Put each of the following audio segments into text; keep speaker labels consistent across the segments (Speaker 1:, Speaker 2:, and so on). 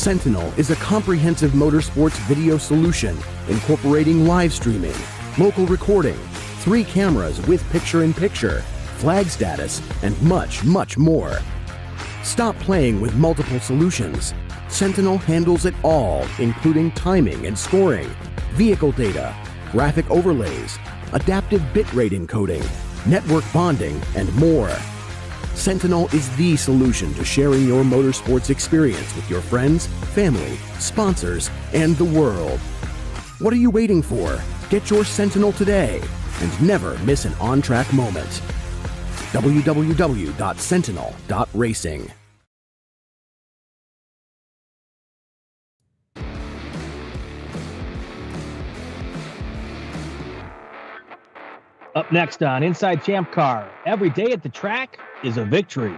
Speaker 1: Sentinel is a comprehensive motorsports video solution incorporating live streaming, local recording, 3 cameras with picture-in-picture, flag status, and much, much more. Stop playing with multiple solutions. Sentinel handles it all, including timing and scoring, vehicle data, graphic overlays, adaptive bitrate encoding, network bonding, and more. Sentinel is the solution to sharing your motorsports experience with your friends, family, sponsors, and the world. What are you waiting for? Get your Sentinel today and never miss an on-track moment. www.sentinel.racing.
Speaker 2: Up next on Inside ChampCar, every day at the track is a victory.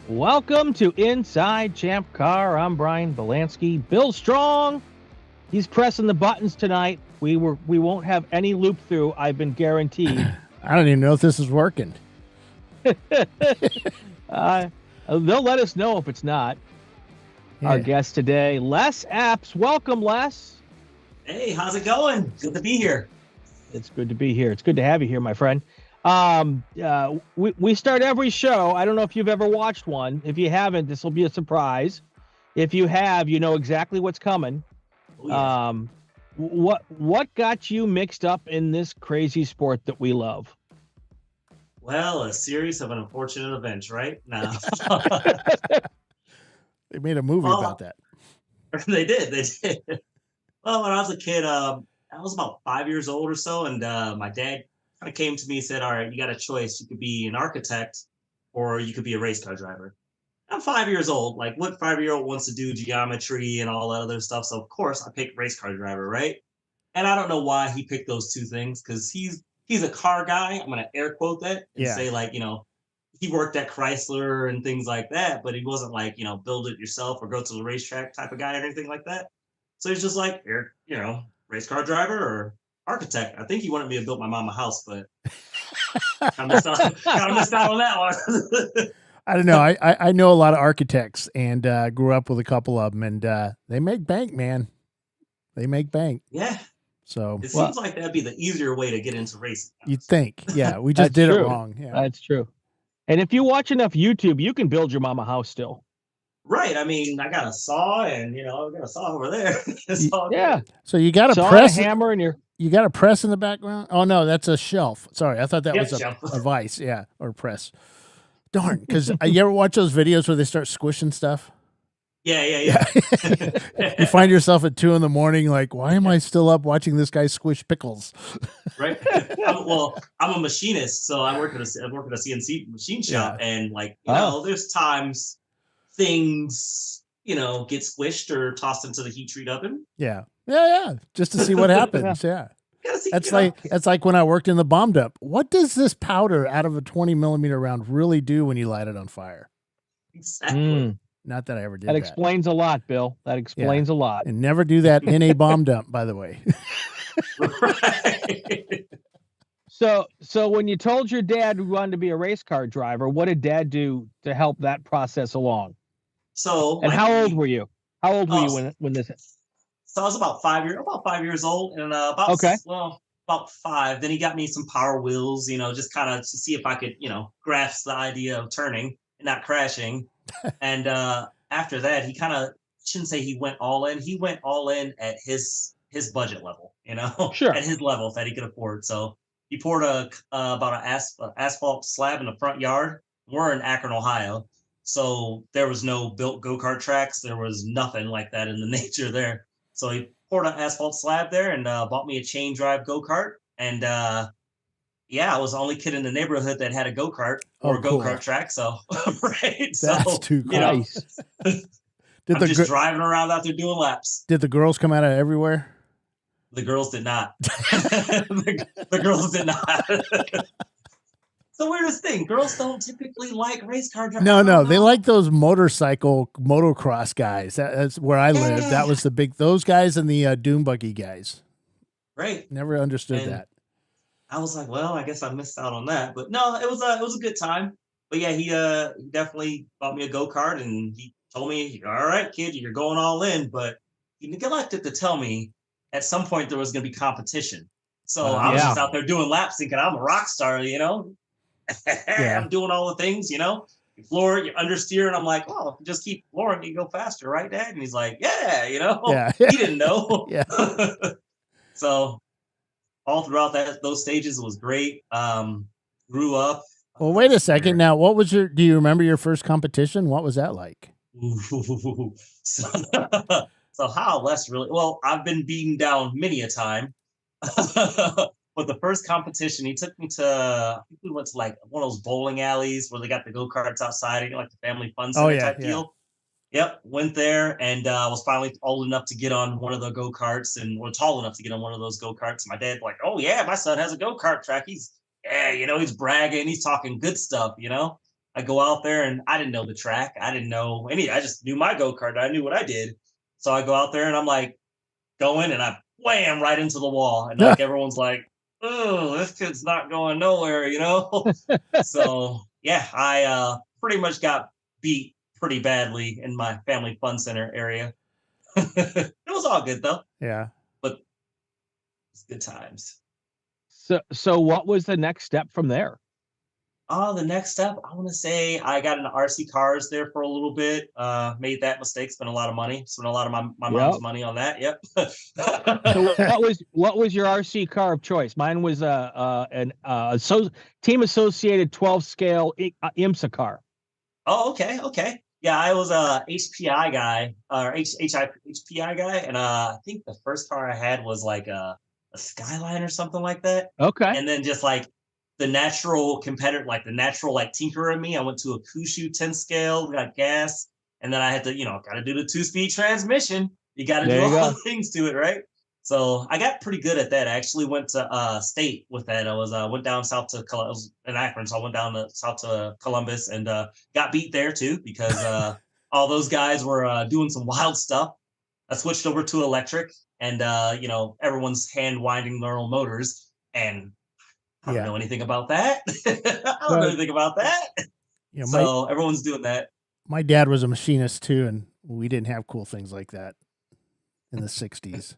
Speaker 2: Welcome to Inside ChampCar. I'm Brian Bielanski. Bill Strong, he's pressing the buttons tonight. We won't have any loop through. I've been guaranteed.
Speaker 3: I don't even know if this is working.
Speaker 2: They'll let us know if it's not. Yeah. Our guest today, Les Epps. Welcome, Les.
Speaker 4: Hey, how's it going? Good to be here.
Speaker 2: It's good to be here. It's good to have you here, my friend. We start every show. I don't know if you've ever watched one. If you haven't, this will be a surprise. If you have, you know exactly what's coming. Oh, yeah. What got you mixed up in this crazy sport that we love?
Speaker 4: Well, a series of unfortunate events, right? No.
Speaker 3: They made a movie about that.
Speaker 4: They did. Well, when I was a kid, I was about 5 years old or so, and my dad kind of came to me and said, all right, you got a choice. You could be an architect or you could be a race car driver. I'm 5 years old. Like, what 5-year-old wants to do geometry and all that other stuff? So, of course, I picked race car driver, right? And I don't know why he picked those two things, because he's a car guy. I'm going to air quote that and say, like, you know, he worked at Chrysler and things like that, but he wasn't like, you know, build it yourself or go to the racetrack type of guy or anything like that. So he's just like, you know, race car driver or architect. I think he wanted me to build my mom a house, but kind of missed out on that one.
Speaker 3: I don't know. I know a lot of architects and grew up with a couple of them, and they make bank, man. They make bank.
Speaker 4: Yeah.
Speaker 3: So
Speaker 4: it seems like that'd be the easier way to get into racing.
Speaker 3: You'd think. Yeah, we just did
Speaker 2: true.
Speaker 3: It wrong. Yeah.
Speaker 2: That's true. And if you watch enough YouTube, you can build your mom a house still.
Speaker 4: Right. I mean, I got a saw, and I got a saw over there.
Speaker 2: Yeah.
Speaker 3: So you got
Speaker 2: a
Speaker 3: press
Speaker 2: hammer, and
Speaker 3: you got a press in the background. Oh no, that's a shelf. Sorry, I thought that was a vise. Yeah, or press. Darn, because you ever watch those videos where they start squishing stuff?
Speaker 4: Yeah.
Speaker 3: You find yourself at 2 a.m, like, why am I still up watching this guy squish pickles?
Speaker 4: Right. I'm a machinist, so I work at a CNC machine shop, and like, you know, there's times things, you know, get squished or tossed into the heat treat oven.
Speaker 3: Yeah. Just to see what happens. Yeah. That's like when I worked in the bomb dump. What does this powder out of a 20mm round really do when you light it on fire?
Speaker 4: Exactly.
Speaker 3: Not that I ever did
Speaker 2: that. That explains a lot, Bill. That explains a lot.
Speaker 3: And never do that in a bomb dump, by the way.
Speaker 4: Right.
Speaker 2: So when you told your dad you wanted to be a race car driver, what did Dad do to help that process along?
Speaker 4: So,
Speaker 2: and how old were you? How old were you when this happened?
Speaker 4: So I was about 5 years old, and about 5. Then he got me some Power Wheels, you know, just kind of to see if I could, you know, grasp the idea of turning and not crashing. And after that, he kind of, shouldn't say he went all in. He went all in at his budget level, you know,
Speaker 2: sure,
Speaker 4: at his level that he could afford. So he poured about an asphalt slab in the front yard. We're in Akron, Ohio, so there was no built go-kart tracks. There was nothing like that in the nature there. So he poured an asphalt slab there and bought me a chain drive go-kart. And I was the only kid in the neighborhood that had a go-kart or a go-kart track. So, right.
Speaker 3: That's too nice.
Speaker 4: I'm just driving around out there doing laps.
Speaker 3: Did the girls come out of everywhere?
Speaker 4: The girls did not. the girls did not. It's the weirdest thing. Girls don't typically like race car drivers.
Speaker 3: No. They like those motocross guys. That's where I lived. That was the big, those guys and the dune buggy guys.
Speaker 4: Right.
Speaker 3: Never understood that.
Speaker 4: I was like, well, I guess I missed out on that. But no, it was a good time. But yeah, he definitely bought me a go-kart and he told me, all right, kid, you're going all in. But he neglected to tell me at some point there was gonna be competition. So I was
Speaker 2: Yeah.
Speaker 4: just out there doing laps thinking I'm a rock star,
Speaker 3: Yeah.
Speaker 4: I'm doing all the things, you floor, you understeer, and I'm like, oh, if you just keep flooring, you go faster, right, Dad? And he's like, yeah,
Speaker 3: Yeah.
Speaker 4: he didn't know.
Speaker 3: Yeah.
Speaker 4: So all throughout those stages was great. Grew up.
Speaker 3: Well, wait a second. Now, do you remember your first competition? What was that like?
Speaker 4: so, so how less really? Well, I've been beaten down many a time. But the first competition, he took me to, I think we went to like one of those bowling alleys where they got the go-karts outside, like the family fun center type deal. Yep, went there and was finally old enough to get on one of the go-karts and was tall enough to get on one of those go-karts. My dad like, oh yeah, my son has a go-kart track. He's bragging, he's talking good stuff. I go out there and I didn't know the track. I didn't know I just knew my go-kart. I knew what I did. So I go out there and I'm like going and I wham right into the wall. And like everyone's like, oh, this kid's not going nowhere, So yeah, I pretty much got beat pretty badly in my family fun center area. It was all good though.
Speaker 3: Yeah.
Speaker 4: But it's good times.
Speaker 2: So what was the next step from there?
Speaker 4: The next step, I want to say I got into RC cars there for a little bit. Made that mistake, spent a lot of money, spent a lot of my mom's money on that. Yep.
Speaker 2: So what was your RC car of choice? Mine was team associated 12 scale IMSA car.
Speaker 4: Oh, okay. Yeah, I was a HPI guy or HPI guy, and I think the first car I had was like a Skyline or something like that.
Speaker 2: Okay.
Speaker 4: And then just like the natural competitor, like the natural like tinker in me, I went to a Kushu 10 scale, got gas, and then I had to, got to do the 2-speed transmission. You got to do all the things to it, right? So I got pretty good at that. I actually went to state with that. I was went down south to in Akron, so I went down south to Columbus and got beat there too because all those guys were doing some wild stuff. I switched over to electric, and everyone's hand winding their own motors, and I don't know anything about that. I don't know anything about that. So everyone's doing that.
Speaker 3: My dad was a machinist too, and we didn't have cool things like that in the 60s.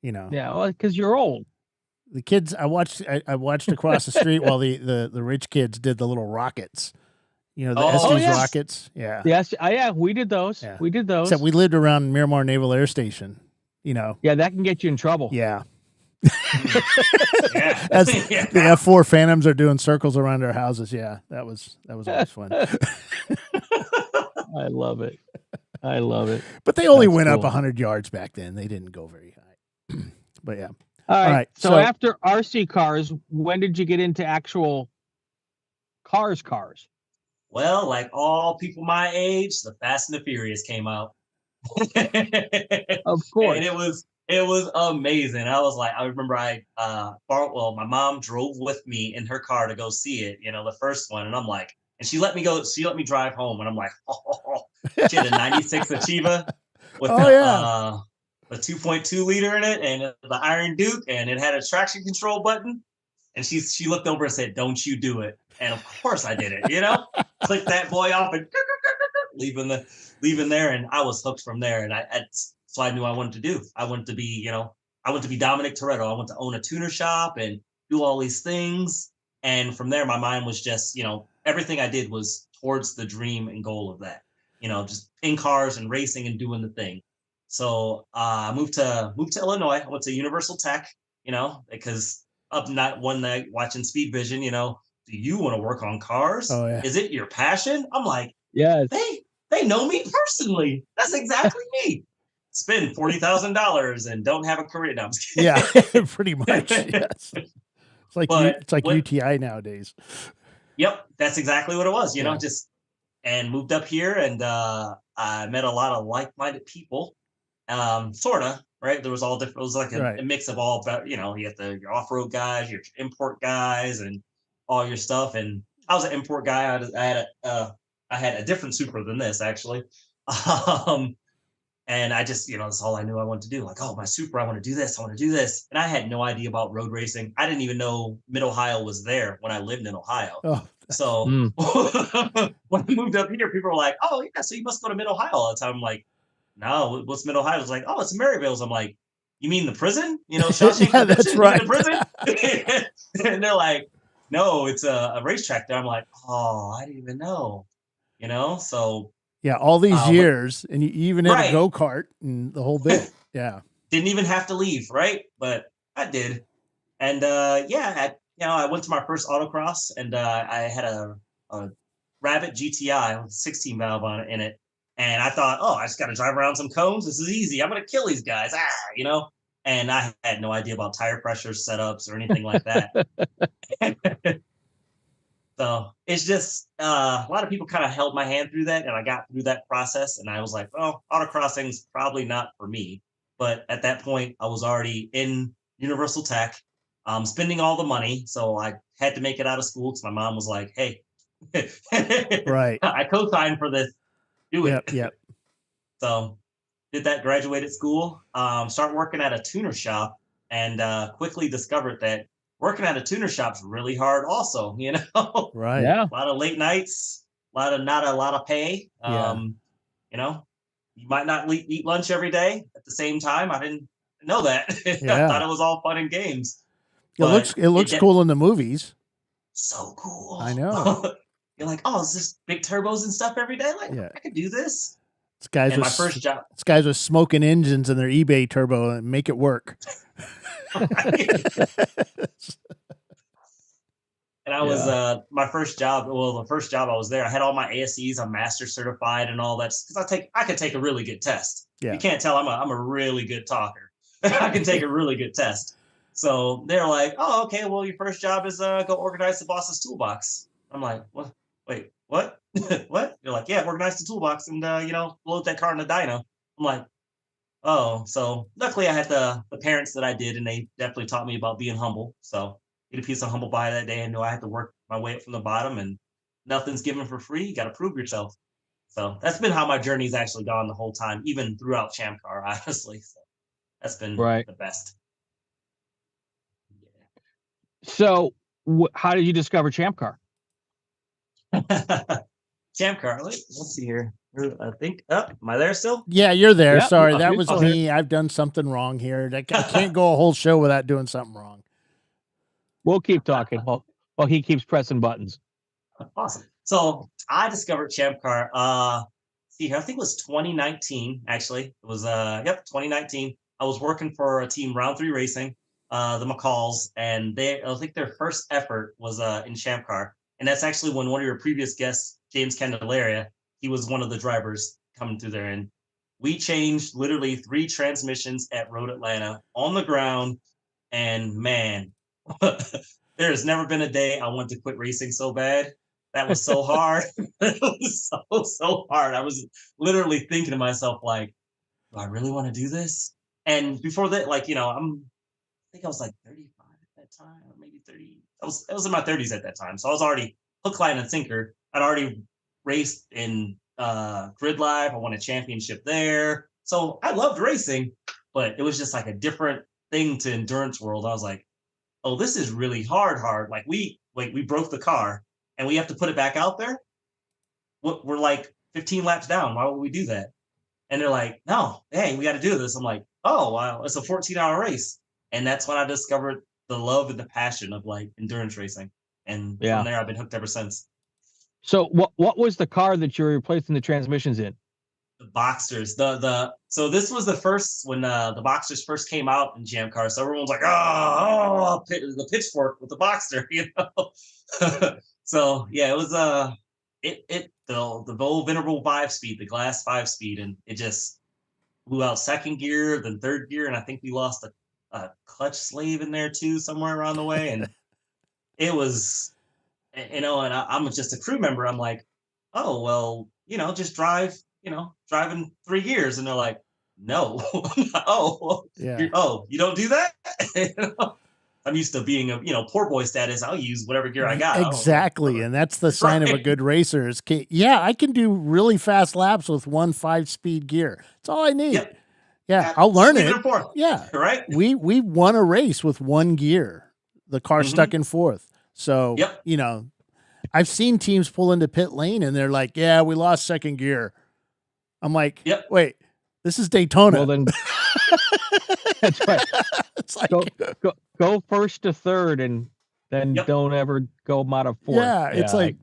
Speaker 2: Yeah, well, because you're old.
Speaker 3: The kids I watched across the street while the rich kids did the little rockets. The Estes rockets. Yeah.
Speaker 2: Yes. Yeah, we did those. Yeah. We did those.
Speaker 3: Except we lived around Miramar Naval Air Station. Yeah,
Speaker 2: that can get you in trouble.
Speaker 3: Yeah. As the F4 Phantoms are doing circles around our houses. Yeah, that was always fun.
Speaker 2: I love it.
Speaker 3: But they only went up 100 yards back then. They didn't go very high. But yeah.
Speaker 2: All right. So after RC cars, when did you get into actual cars?
Speaker 4: Well, like all people my age, the Fast and the Furious came out.
Speaker 2: Of course.
Speaker 4: And it was amazing. I remember my mom drove with me in her car to go see it, the first one. And I'm like, and she let me drive home. And I'm like, she had a 96 Achieva with a 2.2 liter in it and the Iron Duke, and it had a traction control button. And she looked over and said, don't you do it. And of course I did it, clicked that boy off and leaving there. And I was hooked from there. And so I knew I wanted to do. I wanted to be Dominic Toretto. I want to own a tuner shop and do all these things. And from there, my mind was just, everything I did was towards the dream and goal of that, just in cars and racing and doing the thing. So I moved to Illinois. I went to Universal Tech, because up one night watching Speed Vision, do you want to work on cars?
Speaker 3: Oh, yeah.
Speaker 4: Is it your passion? I'm like,
Speaker 2: yes.
Speaker 4: They know me personally. That's exactly me. Spend $40,000 and don't have a career. No,
Speaker 3: yeah, pretty much. Yes. It's like UTI nowadays.
Speaker 4: Yep, that's exactly what it was. And moved up here, and I met a lot of like-minded people. Sorta, right? There was all different. It was like a mix of all. You had your off-road guys, your import guys, and all your stuff. And I was an import guy. I had a different Supra than this actually. And I just, that's all I knew I wanted to do. Like, oh, my super, I want to do this. I want to do this. And I had no idea about road racing. I didn't even know Mid-Ohio was there when I lived in Ohio.
Speaker 3: Oh,
Speaker 4: so when I moved up here, people were like, oh, yeah, so you must go to Mid-Ohio all the time. I'm like, no, what's Mid-Ohio? It's like, oh, it's Maryville's. I'm like, you mean the prison? Shawshank
Speaker 3: yeah, that's right.
Speaker 4: The prison? And they're like, no, it's a racetrack there. I'm like, oh, I didn't even know, so.
Speaker 3: Yeah, all these years, and you even had a go-kart and the whole bit. Yeah.
Speaker 4: Didn't even have to leave, right? But I did. And I went to my first autocross, and I had a Rabbit GTI with a 16 valve on it in it. And I thought, oh, I just got to drive around some cones. This is easy. I'm going to kill these guys. And I had no idea about tire pressure setups or anything like that. So it's just a lot of people kind of held my hand through that, and I got through that process, and I was like, well, autocrossing's probably not for me. But at that point, I was already in Universal Tech, spending all the money, so I had to make it out of school because my mom was like, hey,
Speaker 3: right,
Speaker 4: I co-signed for this, do it.
Speaker 3: Yep.
Speaker 4: So did that, graduated school, start working at a tuner shop, and quickly discovered that working at a tuner shop's really hard also,
Speaker 3: Right.
Speaker 2: Yeah.
Speaker 4: A lot of late nights, not a lot of pay. You might not eat lunch every day at the same time. I didn't know that.
Speaker 3: Yeah.
Speaker 4: I thought it was all fun and games.
Speaker 3: It looks cool in the movies.
Speaker 4: So cool.
Speaker 3: I know.
Speaker 4: You're like, oh, is this big turbos and stuff every day? Like, I could do this.
Speaker 3: My
Speaker 4: first job.
Speaker 3: This guys with smoking engines in their eBay turbo and make it work.
Speaker 4: And I was my first job. Well, the first job I was there, I had all my ASEs. I'm master certified and all that because I could take a really good test.
Speaker 3: Yeah.
Speaker 4: You can't tell I'm a really good talker. I can take a really good test. So they're like, oh, okay. Well, your first job is go organize the boss's toolbox. I'm like, what? Wait, what? What? They're like, yeah, organize the toolbox and load that car in the dyno. I'm like, oh. So luckily I had the parents that I did, and they definitely taught me about being humble. So get a piece of humble pie that day. I knew I had to work my way up from the bottom, and nothing's given for free. You got to prove yourself. So that's been how my journey's actually gone the whole time, even throughout ChampCar, honestly. So that's been the best.
Speaker 2: Yeah. So how did you discover ChampCar?
Speaker 4: ChampCar. Let's see here. I think. Oh, am I there still?
Speaker 3: Yeah, you're there.
Speaker 2: Yep.
Speaker 3: Sorry, that was me. I've done something wrong here. I can't go a whole show without doing something wrong.
Speaker 2: We'll keep talking while he keeps pressing buttons.
Speaker 4: Awesome. So I discovered ChampCar. I think it was 2019. Actually, it was 2019. I was working for a team, Round 3 Racing, the McCalls, and I think their first effort was in ChampCar, and that's actually when one of your previous guests, James Candelaria, he was one of the drivers coming through there, and we changed literally 3 transmissions at Road Atlanta on the ground, and man. There has never been a day I want to quit racing so bad. That was so hard. It was so hard. I was literally thinking to myself, like, do I really want to do this? And before that, I think I was like 35 at that time, or maybe 30. I was in my 30s at that time. So I was already hook, line, and sinker. I'd already raced in Grid Live. I won a championship there. So I loved racing, but it was just like a different thing to endurance world. I was like, oh, this is really hard. Like we broke the car and we have to put it back out there. We're like 15 laps down. Why would we do that? And they're like, no, hey, we got to do this. I'm like, oh, wow, it's a 14-hour race. And that's when I discovered the love and the passion of like endurance racing. And from there, I've been hooked ever since.
Speaker 2: So what was the car that you were replacing the transmissions in?
Speaker 4: The Boxsters. So this was the first when the Boxsters first came out in ChampCar. So everyone's like, the pitchfork with the Boxster, So yeah, it was the old venerable 5-speed, the glass 5-speed, and it just blew out second gear, then third gear, and I think we lost a clutch slave in there too, somewhere around the way, and it was, and I'm just a crew member. I'm like, oh well, just drive in 3 gears, and they're like, no. You don't do that. I'm used to being a, poor boy status. I'll use whatever gear I got.
Speaker 3: Exactly. And that's the sign of a good racer is, I can do really fast laps with 1 5-speed gear. That's all I need.
Speaker 4: Yep.
Speaker 3: Yeah. I'll learn it.
Speaker 4: Yeah. Right.
Speaker 3: We won a race with 1 gear. The car stuck in 4th. So, I've seen teams pull into pit lane and they're like, yeah, we lost 2nd gear. I'm like, wait, this is Daytona.
Speaker 2: Well, then that's right.
Speaker 3: It's like,
Speaker 2: go 1st to 3rd and then don't ever go out of 4th.
Speaker 3: Yeah. It's like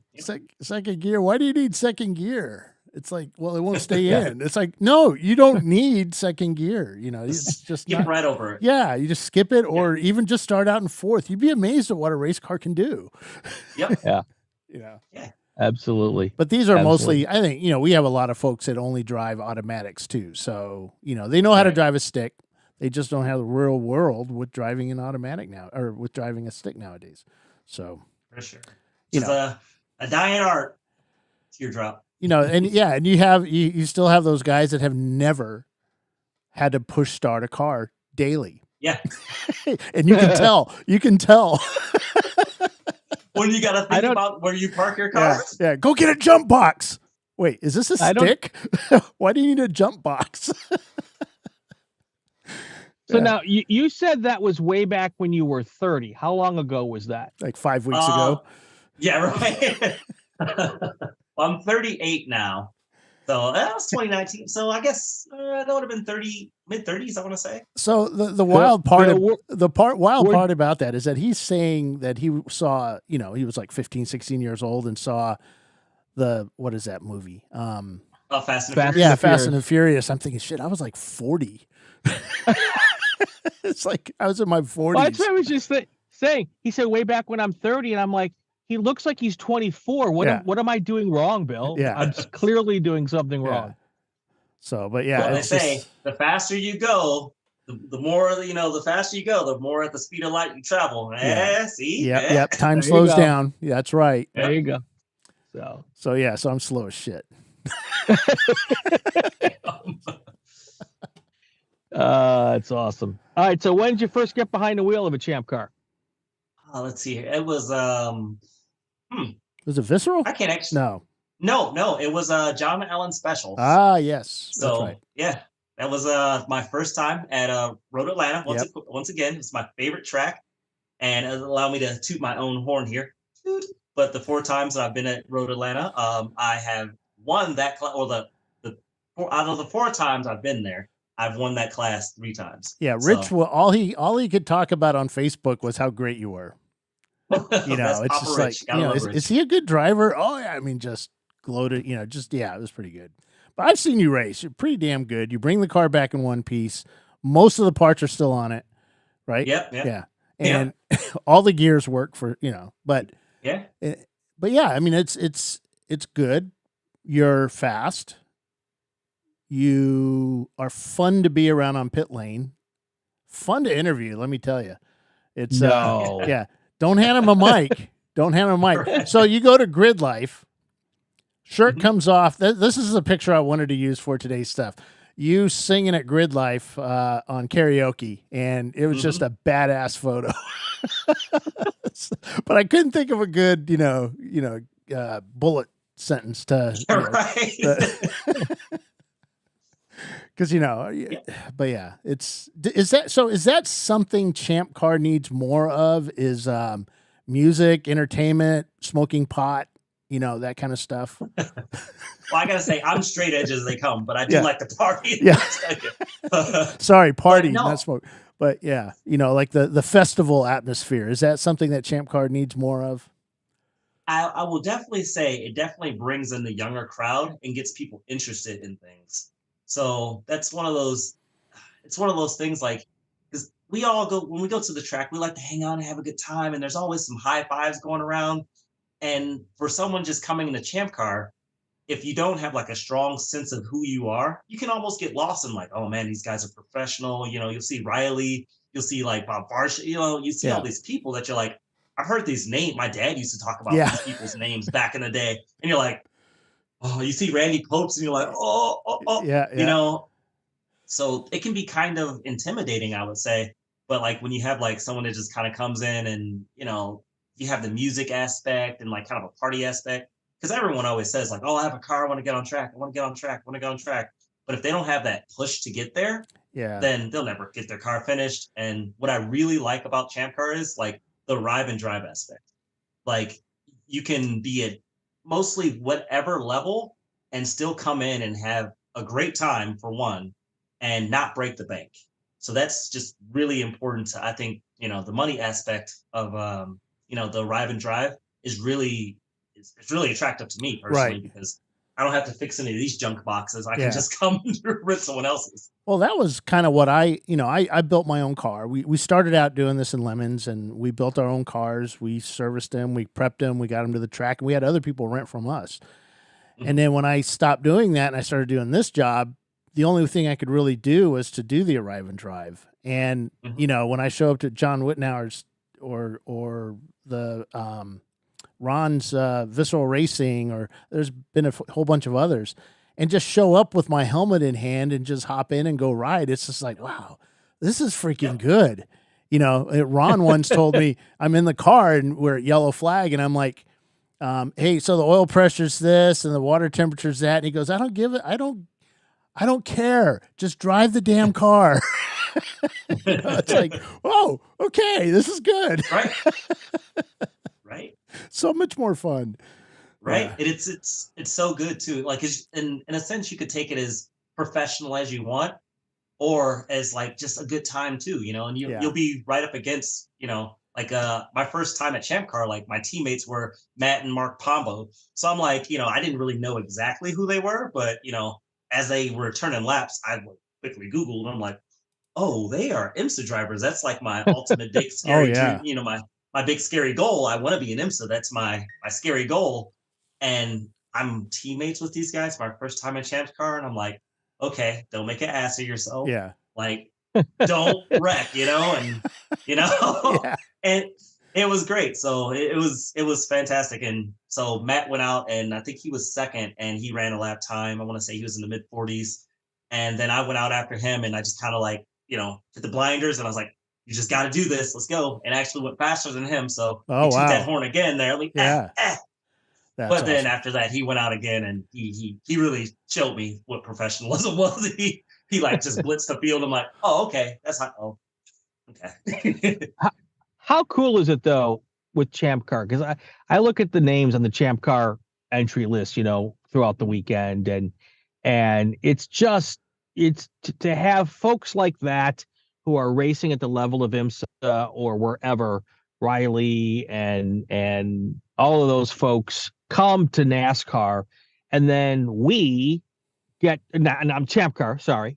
Speaker 3: 2nd gear. Why do you need 2nd gear? It's like, well, it won't stay in. It's like, no, you don't need 2nd gear. It's just
Speaker 4: skip right over it.
Speaker 3: Yeah, you just skip it, or even just start out in 4th. You'd be amazed at what a race car can do.
Speaker 4: Yep.
Speaker 2: Yeah.
Speaker 4: Yeah.
Speaker 2: Absolutely.
Speaker 3: But these are mostly, I think, we have a lot of folks that only drive automatics too. So, they know how to drive a stick. They just don't have the real world with driving an automatic now, or with driving a stick nowadays. So,
Speaker 4: for sure. It's a dying art. Teardrop.
Speaker 3: And you still have those guys that have never had to push start a car daily.
Speaker 4: Yeah.
Speaker 3: And you can tell.
Speaker 4: When you got to think about where you park your car.
Speaker 3: Yeah. Go get a jump box. Wait, is this a stick? Why do you need a jump box?
Speaker 2: So now you said that was way back when you were 30. How long ago was that?
Speaker 3: Like 5 weeks ago.
Speaker 4: Yeah, right. Well, I'm 38 now. So that was 2019. So I guess that would have been mid-30s, I want to say.
Speaker 3: So the wild part part about that is that he's saying that he saw, he was like 15, 16 years old and saw what is that movie?
Speaker 4: Fast and Furious.
Speaker 3: Yeah, Fast and Furious. I'm thinking, shit, I was like 40. It's like I was in my 40s.
Speaker 2: Well, that's what I was just saying. He said way back when I'm 30, and I'm like, he looks like he's 24. What am I doing wrong, Bill?
Speaker 3: Yeah.
Speaker 2: I'm clearly doing something wrong.
Speaker 3: So, but
Speaker 4: they say the faster you go, the more, the faster you go, the more at the speed of light you travel. See?
Speaker 3: Yep. Time slows down. Yeah, that's right.
Speaker 2: There you go.
Speaker 3: So I'm slow as shit.
Speaker 2: It's awesome. All right. So when did you first get behind the wheel of a Champ car?
Speaker 4: Let's see here. It was
Speaker 3: Was it Visceral?
Speaker 4: I can't actually. No. It was John Allen Special.
Speaker 3: Ah, yes.
Speaker 4: So
Speaker 3: that's right.
Speaker 4: Yeah, that was my first time at Road Atlanta. Once again, it's my favorite track, and it allowed me to toot my own horn here. But the 4 times that I've been at Road Atlanta, I have won that class. Or out of the 4 times I've been there, I've won that class 3 times.
Speaker 3: Yeah, Rich. So, all he could talk about on Facebook was how great you were. It's just
Speaker 4: Rich.
Speaker 3: Like, is he a good driver? Oh yeah, I mean, just gloated. It was pretty good. But I've seen you race. You're pretty damn good. You bring the car back in one piece. Most of the parts are still on it, right?
Speaker 4: Yep.
Speaker 3: Yeah, and all the gears work for but
Speaker 4: yeah,
Speaker 3: I mean, it's good. You're fast. You are fun to be around on pit lane. Fun to interview, let me tell you. It's Don't hand him a mic. So you go to Grid Life. Shirt comes off. This is a picture I wanted to use for today's stuff. You singing at Grid Life on karaoke, and it was just a badass photo. But I couldn't think of a good, bullet sentence to. Because but yeah, is that something ChampCar needs more of? Is music, entertainment, smoking pot, that kind of stuff?
Speaker 4: Well, I gotta say, I'm straight edge as they come, but I do like to party.
Speaker 3: Yeah. Sorry, party, not smoke. But yeah, like the festival atmosphere. Is that something that ChampCar needs more of?
Speaker 4: I will definitely say it definitely brings in the younger crowd and gets people interested in things. So that's one of those. It's one of those things like, because we all go when we go to the track, we like to hang out and have a good time, and there's always some high fives going around. And for someone just coming into ChampCar, if you don't have like a strong sense of who you are, you can almost get lost in like, oh man, these guys are professional. You'll see Riley, you'll see like Bob Barsh, you see all these people that you're like, I've heard these names. My dad used to talk about these people's names back in the day, and you're like, oh, you see Randy Popes, and you're like, oh,
Speaker 3: yeah.
Speaker 4: So it can be kind of intimidating, I would say. But like when you have like someone that just kind of comes in and, you have the music aspect and like kind of a party aspect, because everyone always says like, oh, I have a car. I want to get on track. I want to get on track. I want to get on track. But if they don't have that push to get there, then they'll never get their car finished. And what I really like about ChampCar is like the arrive and drive aspect. Like you can be at mostly whatever level and still come in and have a great time for one and not break the bank. So that's just really important to, I think, the money aspect of, the arrive and drive is really, it's really attractive to me personally, because I don't have to fix any of these junk boxes. I can just come and rip someone else's.
Speaker 3: Well, that was kind of what I built my own car. We started out doing this in Lemons, and we built our own cars. We serviced them, we prepped them, we got them to the track, and we had other people rent from us. Mm-hmm. And then when I stopped doing that and I started doing this job, the only thing I could really do was to do the arrive and drive. And, when I show up to John Wittenauer's or the Ron's Visceral Racing, or there's been a whole bunch of others, and just show up with my helmet in hand and just hop in and go ride. It's just like, wow, this is freaking good. Ron once told me, I'm in the car and we're at yellow flag, and I'm like, hey, so the oil pressure's this and the water temperature's that. And he goes, I don't care. Just drive the damn car. It's like, oh, okay, this is good.
Speaker 4: Right. Right.
Speaker 3: So much more fun.
Speaker 4: Right. And it's so good too. Like in a sense, you could take it as professional as you want, or as like just a good time too, and you'll be right up against, like my first time at ChampCar, like my teammates were Matt and Mark Pombo. So I'm like, I didn't really know exactly who they were, but as they were turning laps, I quickly Googled, and I'm like, oh, they are IMSA drivers. That's like my ultimate big scary dream, my big scary goal. I want to be an IMSA. That's my scary goal. And I'm teammates with these guys my first time at ChampCar, and I'm like, okay, don't make an ass of yourself.
Speaker 3: Yeah.
Speaker 4: Like, don't wreck, and and it was great. So it was fantastic. And so Matt went out, and I think he was second, and he ran a lap time. I want to say he was in the mid 40s. And then I went out after him, and I just kind of like, hit the blinders, and I was like, you just got to do this. Let's go. And actually went faster than him. So he took that horn again there. Like, But then after that, he went out again, and he really showed me what professionalism was. He like just blitzed the field. I'm like, oh, okay. That's how, okay.
Speaker 2: How cool is it though with ChampCar? Because I look at the names on the ChampCar entry list, throughout the weekend, and it's to have folks like that who are racing at the level of IMSA or wherever, Riley and all of those folks come to NASCAR, and then we get, and I'm ChampCar, sorry.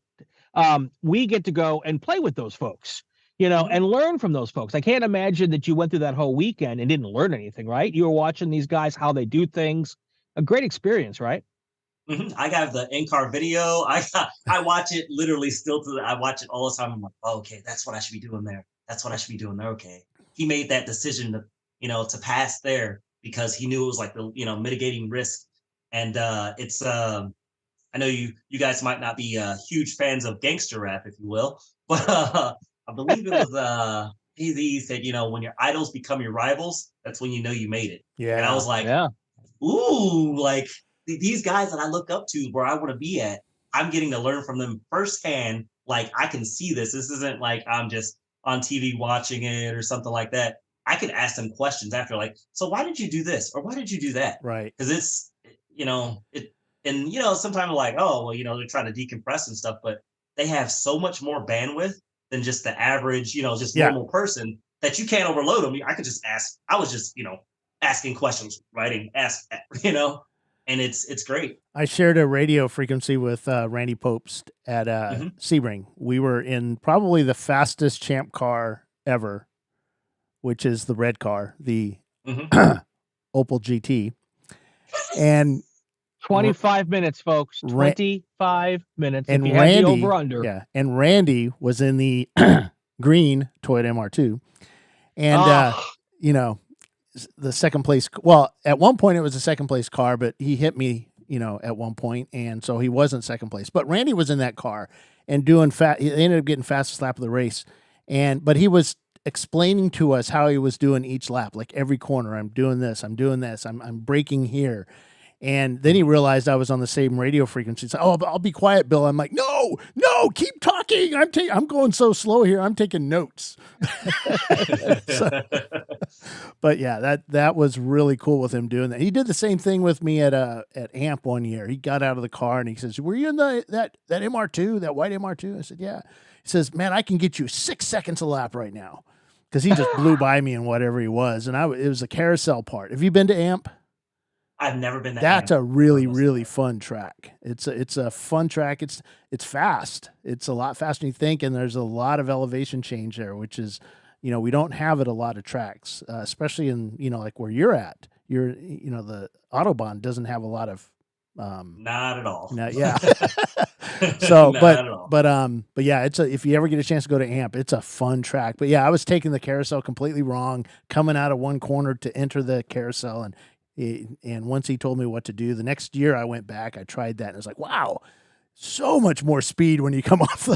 Speaker 2: We get to go and play with those folks, and learn from those folks. I can't imagine that you went through that whole weekend and didn't learn anything, right? You were watching these guys, how they do things. A great experience, right?
Speaker 4: Mm-hmm. I got the in-car video. I watch it literally still I watch it all the time. I'm like, oh, okay, that's what I should be doing there. That's what I should be doing there. Okay. He made that decision to pass there because he knew it was like the, mitigating risk. And it's, I know you guys might not be huge fans of gangster rap, if you will, but I believe it was, he said, when your idols become your rivals, that's when you made it.
Speaker 3: Yeah.
Speaker 4: And I was like, ooh, like these guys that I look up to where I want to be at, I'm getting to learn from them firsthand. Like I can see this. This isn't like I'm just on TV watching it or something like that. I can ask them questions after, like, so why did you do this? Or why did you do that?
Speaker 3: Right.
Speaker 4: Because it's, sometimes like, oh, well, they're trying to decompress and stuff, but they have so much more bandwidth than just the average, just normal person that you can't overload them. I could just ask. I was just, asking questions, writing, and it's great.
Speaker 3: I shared a radio frequency with Randy Popst at Sebring. We were in probably the fastest champ car ever, which is the red car, the Opel GT. And
Speaker 2: 25 minutes, folks. 25 minutes.
Speaker 3: And
Speaker 2: if you
Speaker 3: Randy,
Speaker 2: have the over under.
Speaker 3: Yeah. And Randy was in the green Toyota MR2. And the second place. Well, at one point it was a second place car, but he hit me, at one point, and so he wasn't second place. But Randy was in that car and doing He ended up getting fastest lap of the race, But he was explaining to us how he was doing each lap, like every corner. I'm doing this. I'm braking here. And then he realized I was on the same radio frequency. So, I'll be quiet, Bill. I'm like, no, keep talking. I'm going so slow here. I'm taking notes. But yeah, that was really cool with him doing that. He did the same thing with me at AMP one year. He got out of the car and he says, "Were you in that MR2, that white MR2?" I said, "Yeah." He says, "Man, I can get you 6 seconds a lap right now," because he just blew by me in whatever he was. And it was a carousel part. Have you been to AMP?
Speaker 4: I've never been.
Speaker 3: That's a really, really fun track. It's a fun track. It's fast. It's a lot faster than you think, and there's a lot of elevation change there, which is, we don't have it a lot of tracks, especially in like where you're at. The Autobahn doesn't have a lot of.
Speaker 4: Not at all.
Speaker 3: Yeah. So, but yeah, if you ever get a chance to go to AMP, it's a fun track. But yeah, I was taking the carousel completely wrong, coming out of one corner to enter the carousel, and once he told me what to do, the next year I went back, I tried that, and I was like, wow, so much more speed when you come off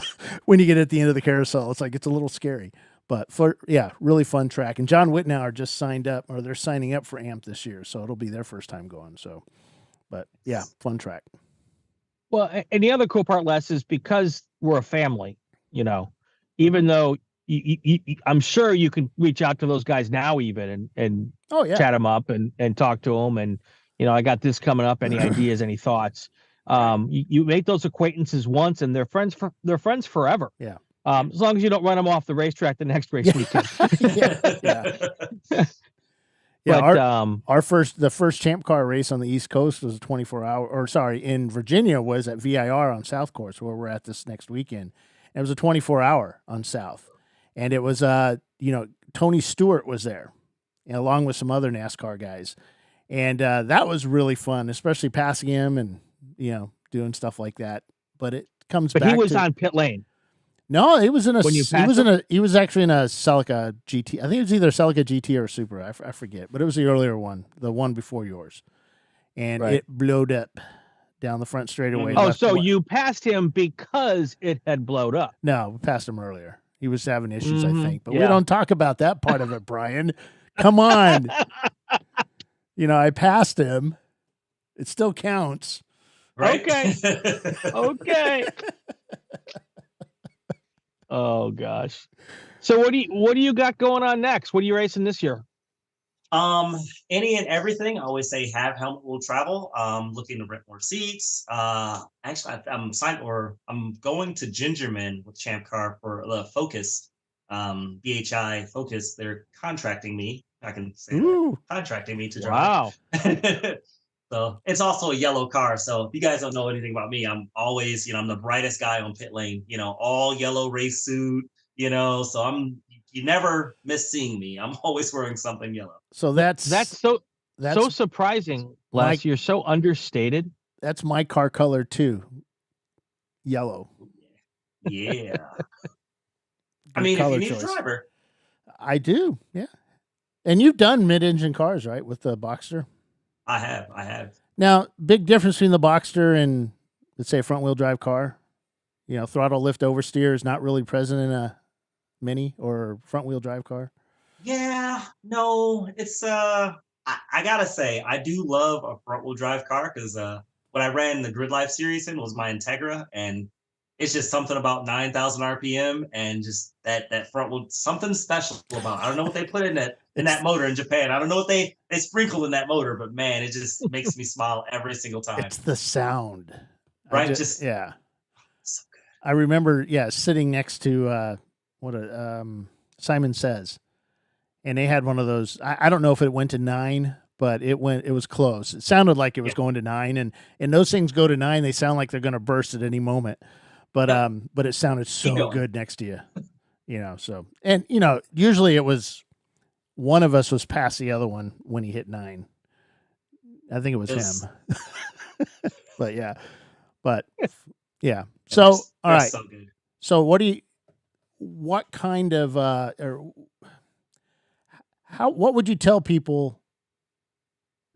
Speaker 3: when you get at the end of the carousel. It's like, it's a little scary, but really fun track. And John Whitnauer just signed up, or they're signing up for AMP this year. So it'll be their first time going. So, but yeah, fun track.
Speaker 2: Well, and the other cool part, Les, is because we're a family, even though I'm sure you can reach out to those guys now even and chat them up and talk to them. And, I got this coming up. Any ideas, any thoughts? You make those acquaintances once and they're friends forever.
Speaker 3: Yeah.
Speaker 2: As long as you don't run them off the racetrack the next race weekend.
Speaker 3: Yeah.
Speaker 2: But,
Speaker 3: the first ChampCar race on the East Coast was a 24-hour, in Virginia was at VIR on South Course, where we're at this next weekend. And it was a 24-hour on South. And it was, Tony Stewart was there, along with some other NASCAR guys. And that was really fun, especially passing him and, doing stuff like that. But it comes back.
Speaker 2: But he was on pit lane.
Speaker 3: No, he was in he was actually in a Celica GT. I think it was either a Celica GT or a Super. I forget, but it was the earlier one, the one before yours. And it blowed up down the front straightaway.
Speaker 2: Oh, so you passed him because it had blowed up.
Speaker 3: No, we passed him earlier. He was having issues, I think. But we don't talk about that part of it, Brian. Come on. I passed him. It still counts.
Speaker 4: Right?
Speaker 2: Okay. Oh gosh. So what do you got going on next? What are you racing this year?
Speaker 4: Any and everything. I always say have helmet will travel. Looking to rent more seats. Actually, I'm going to Gingerman with ChampCar for the Focus. BHI Focus. They're contracting me. I can say that. Contracting me to drive.
Speaker 2: Wow.
Speaker 4: So it's also a yellow car. So if you guys don't know anything about me, I'm always, I'm the brightest guy on pit lane. All yellow race suit. So you never miss seeing me. I'm always wearing something yellow.
Speaker 3: So that's
Speaker 2: so surprising, Les. You're so understated.
Speaker 3: That's my car color too. Yellow.
Speaker 4: Yeah. I mean, if you need a driver.
Speaker 3: I do, yeah. And you've done mid-engine cars, right, with the Boxster?
Speaker 4: I have.
Speaker 3: Now, big difference between the Boxster and, let's say, a front-wheel drive car. Throttle lift oversteer is not really present in a Mini or front-wheel drive car.
Speaker 4: Yeah, no, it's I gotta say, I do love a front-wheel drive car because what I ran the Grid Life series in was my Integra, and it's just something about 9,000 RPM and just that front wheel, something special about it. I don't know what they put in that motor in Japan. I don't know what they sprinkle in that motor, but man, it just makes me smile every single time.
Speaker 3: It's the sound.
Speaker 4: Right?
Speaker 3: Yeah.
Speaker 4: So good.
Speaker 3: I remember, sitting next to Simon Says, and they had one of those. I don't know if it went to 9, but it was close. It sounded like it was going to 9, and those things go to 9. They sound like they're going to burst at any moment. But it sounded so good next to you, So, and usually it was one of us was past the other one when he hit 9. I think it was him. But yeah. So all right.
Speaker 4: So good.
Speaker 3: So what kind of what would you tell people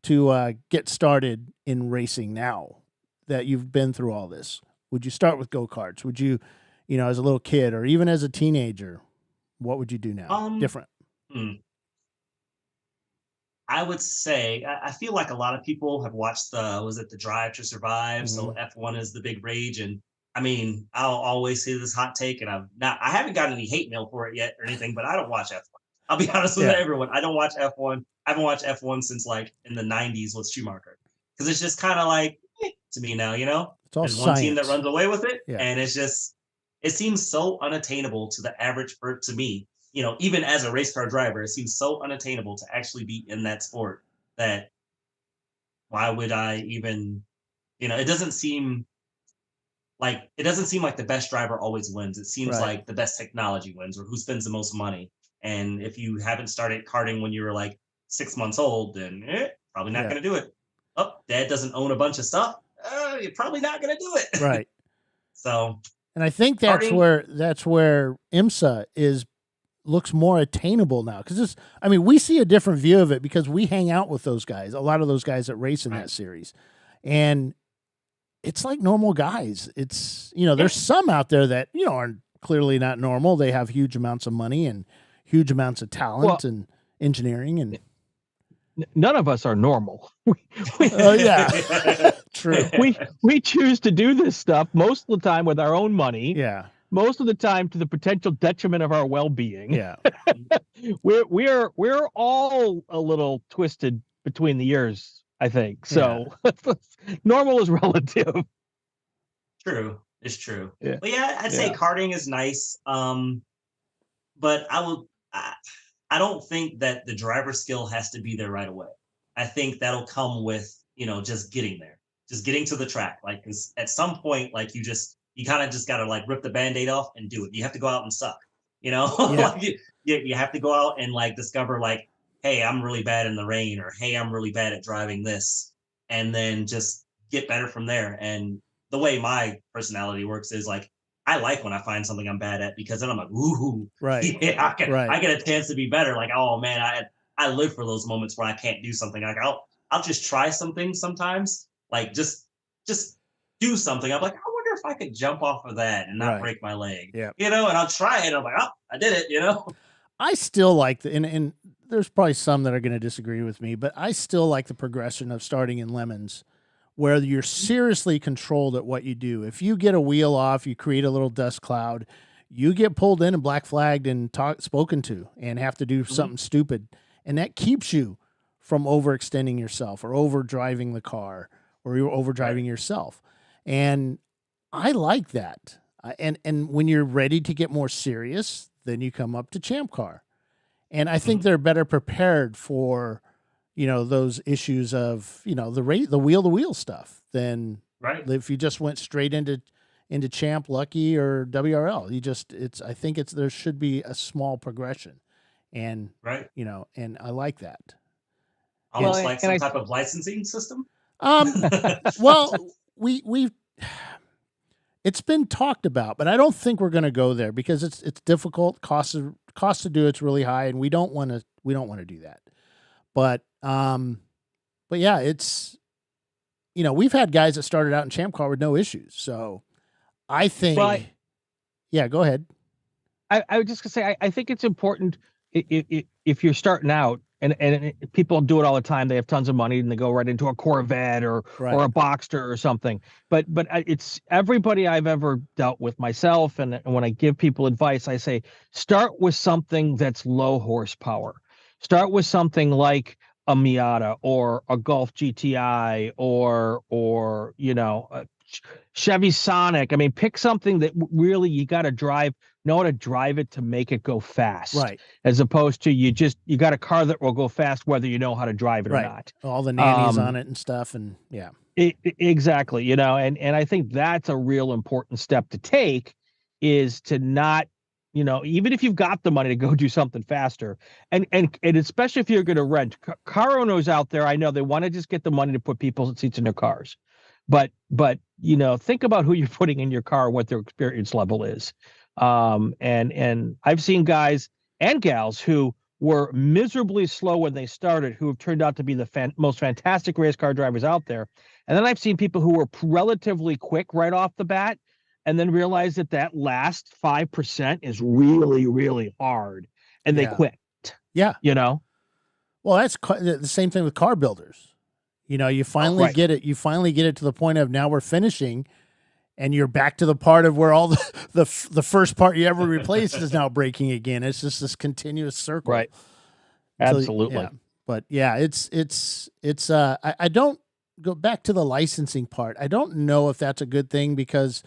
Speaker 3: to get started in racing now that you've been through all this? Would you start with go-karts? Would you, as a little kid or even as a teenager, What would you do now? Different.
Speaker 4: I would say I feel like a lot of people have watched the Drive to Survive. So F1 is the big rage, and I mean, I'll always say this hot take, and I haven't gotten any hate mail for it yet or anything, but I don't watch F1. I'll be honest with everyone. I don't watch F1. I haven't watched F1 since like in the 90s with Schumacher, because it's just kind of like to me now, you know.
Speaker 3: It's all
Speaker 4: There's
Speaker 3: science.
Speaker 4: one team that runs away with it, and it seems so unattainable to the average to me. You know, even as a race car driver, it seems so unattainable to actually be in that sport that why would I even, you know, it doesn't seem like the best driver always wins. It seems like the best technology wins, or who spends the most money. And if you haven't started karting when you were like 6 months old, then probably not going to do it. Oh, dad doesn't own a bunch of stuff. You're probably not going to do it.
Speaker 3: Right.
Speaker 4: So,
Speaker 3: and I think that's where IMSA looks more attainable now, because we see a different view of it because we hang out with those guys, a lot of those guys that race in that series, and it's like normal guys. It's, you know, there's some out there that, you know, are clearly not normal. They have huge amounts of money and huge amounts of talent and engineering, and
Speaker 2: none of us are normal.
Speaker 3: True.
Speaker 2: We choose to do this stuff most of the time with our own money.
Speaker 3: Yeah.
Speaker 2: Most of the time to the potential detriment of our well-being.
Speaker 3: Yeah.
Speaker 2: We're all a little twisted between the ears, I think. So normal is relative.
Speaker 4: True. It's true.
Speaker 2: Yeah.
Speaker 4: But I'd say karting is nice. But I don't think that the driver skill has to be there right away. I think that'll come with, you know, just getting there, just getting to the track. Like, 'cause at some point, like you kind of just got to like rip the Band-Aid off and do it. You have to go out and suck, you know. Like you have to go out and like discover like, hey, I'm really bad in the rain, or hey, I'm really bad at driving this, and then just get better from there. And the way my personality works is like, I like when I find something I'm bad at, because then I'm like, ooh,
Speaker 3: right.
Speaker 4: I get a chance to be better. Like, oh man, I live for those moments where I can't do something. Like I'll just try something sometimes, like just do something. I'm like, I wonder if I could jump off of that and not break my leg.
Speaker 3: Yeah.
Speaker 4: You know, and I'll try it. I'm like, oh, I did it, you know?
Speaker 3: I still like and there's probably some that are going to disagree with me, but I still like the progression of starting in lemons, where you're seriously controlled at what you do. If you get a wheel off, you create a little dust cloud, you get pulled in and black flagged and spoken to and have to do something stupid. And that keeps you from overextending yourself or over driving the car, or you're over driving yourself. And I like that. And when you're ready to get more serious, then you come up to ChampCar. And I think they're better prepared for, you know, those issues of, you know, the wheel-to-wheel stuff than if you just went straight into Champ, Lucky, or WRL. I think there should be a small progression, and you know, and I like that.
Speaker 4: Almost like some type of licensing system.
Speaker 3: Well, we've it's been talked about, but I don't think we're going to go there because it's difficult. Cost to do it's really high, and we don't want to do that. But yeah, it's, you know, we've had guys that started out in ChampCar with no issues. So I think, go ahead.
Speaker 2: I was just gonna say, I think it's important if you're starting out, and people do it all the time. They have tons of money and they go right into a Corvette or a Boxster or something. But it's everybody I've ever dealt with, myself, and when I give people advice, I say, start with something that's low horsepower. Start with something like a Miata or a Golf GTI or you know, a Chevy Sonic. I mean, pick something that really you got to know how to drive it to make it go fast.
Speaker 3: Right.
Speaker 2: As opposed to you got a car that will go fast whether you know how to drive it or not.
Speaker 3: All the nannies on it and stuff, and
Speaker 2: exactly. You know, and I think that's a real important step to take, is to not, you know, even if you've got the money to go do something faster, and especially if you're going to rent. Car owners out there, I know they want to just get the money to put people's seats in their cars, but you know, think about who you're putting in your car, what their experience level is. And I've seen guys and gals who were miserably slow when they started, who have turned out to be the most fantastic race car drivers out there. And then I've seen people who were relatively quick right off the bat, and then realize that last 5% is really, really hard, and they quit.
Speaker 3: Yeah. Well, that's the same thing with car builders. You finally get it. You finally get it to the point of now we're finishing, and you're back to the part of where all the first part you ever replaced is now breaking again. It's just this continuous circle.
Speaker 2: Right. Absolutely.
Speaker 3: Yeah. But yeah, it's I don't go back to the licensing part. I don't know if that's a good thing because,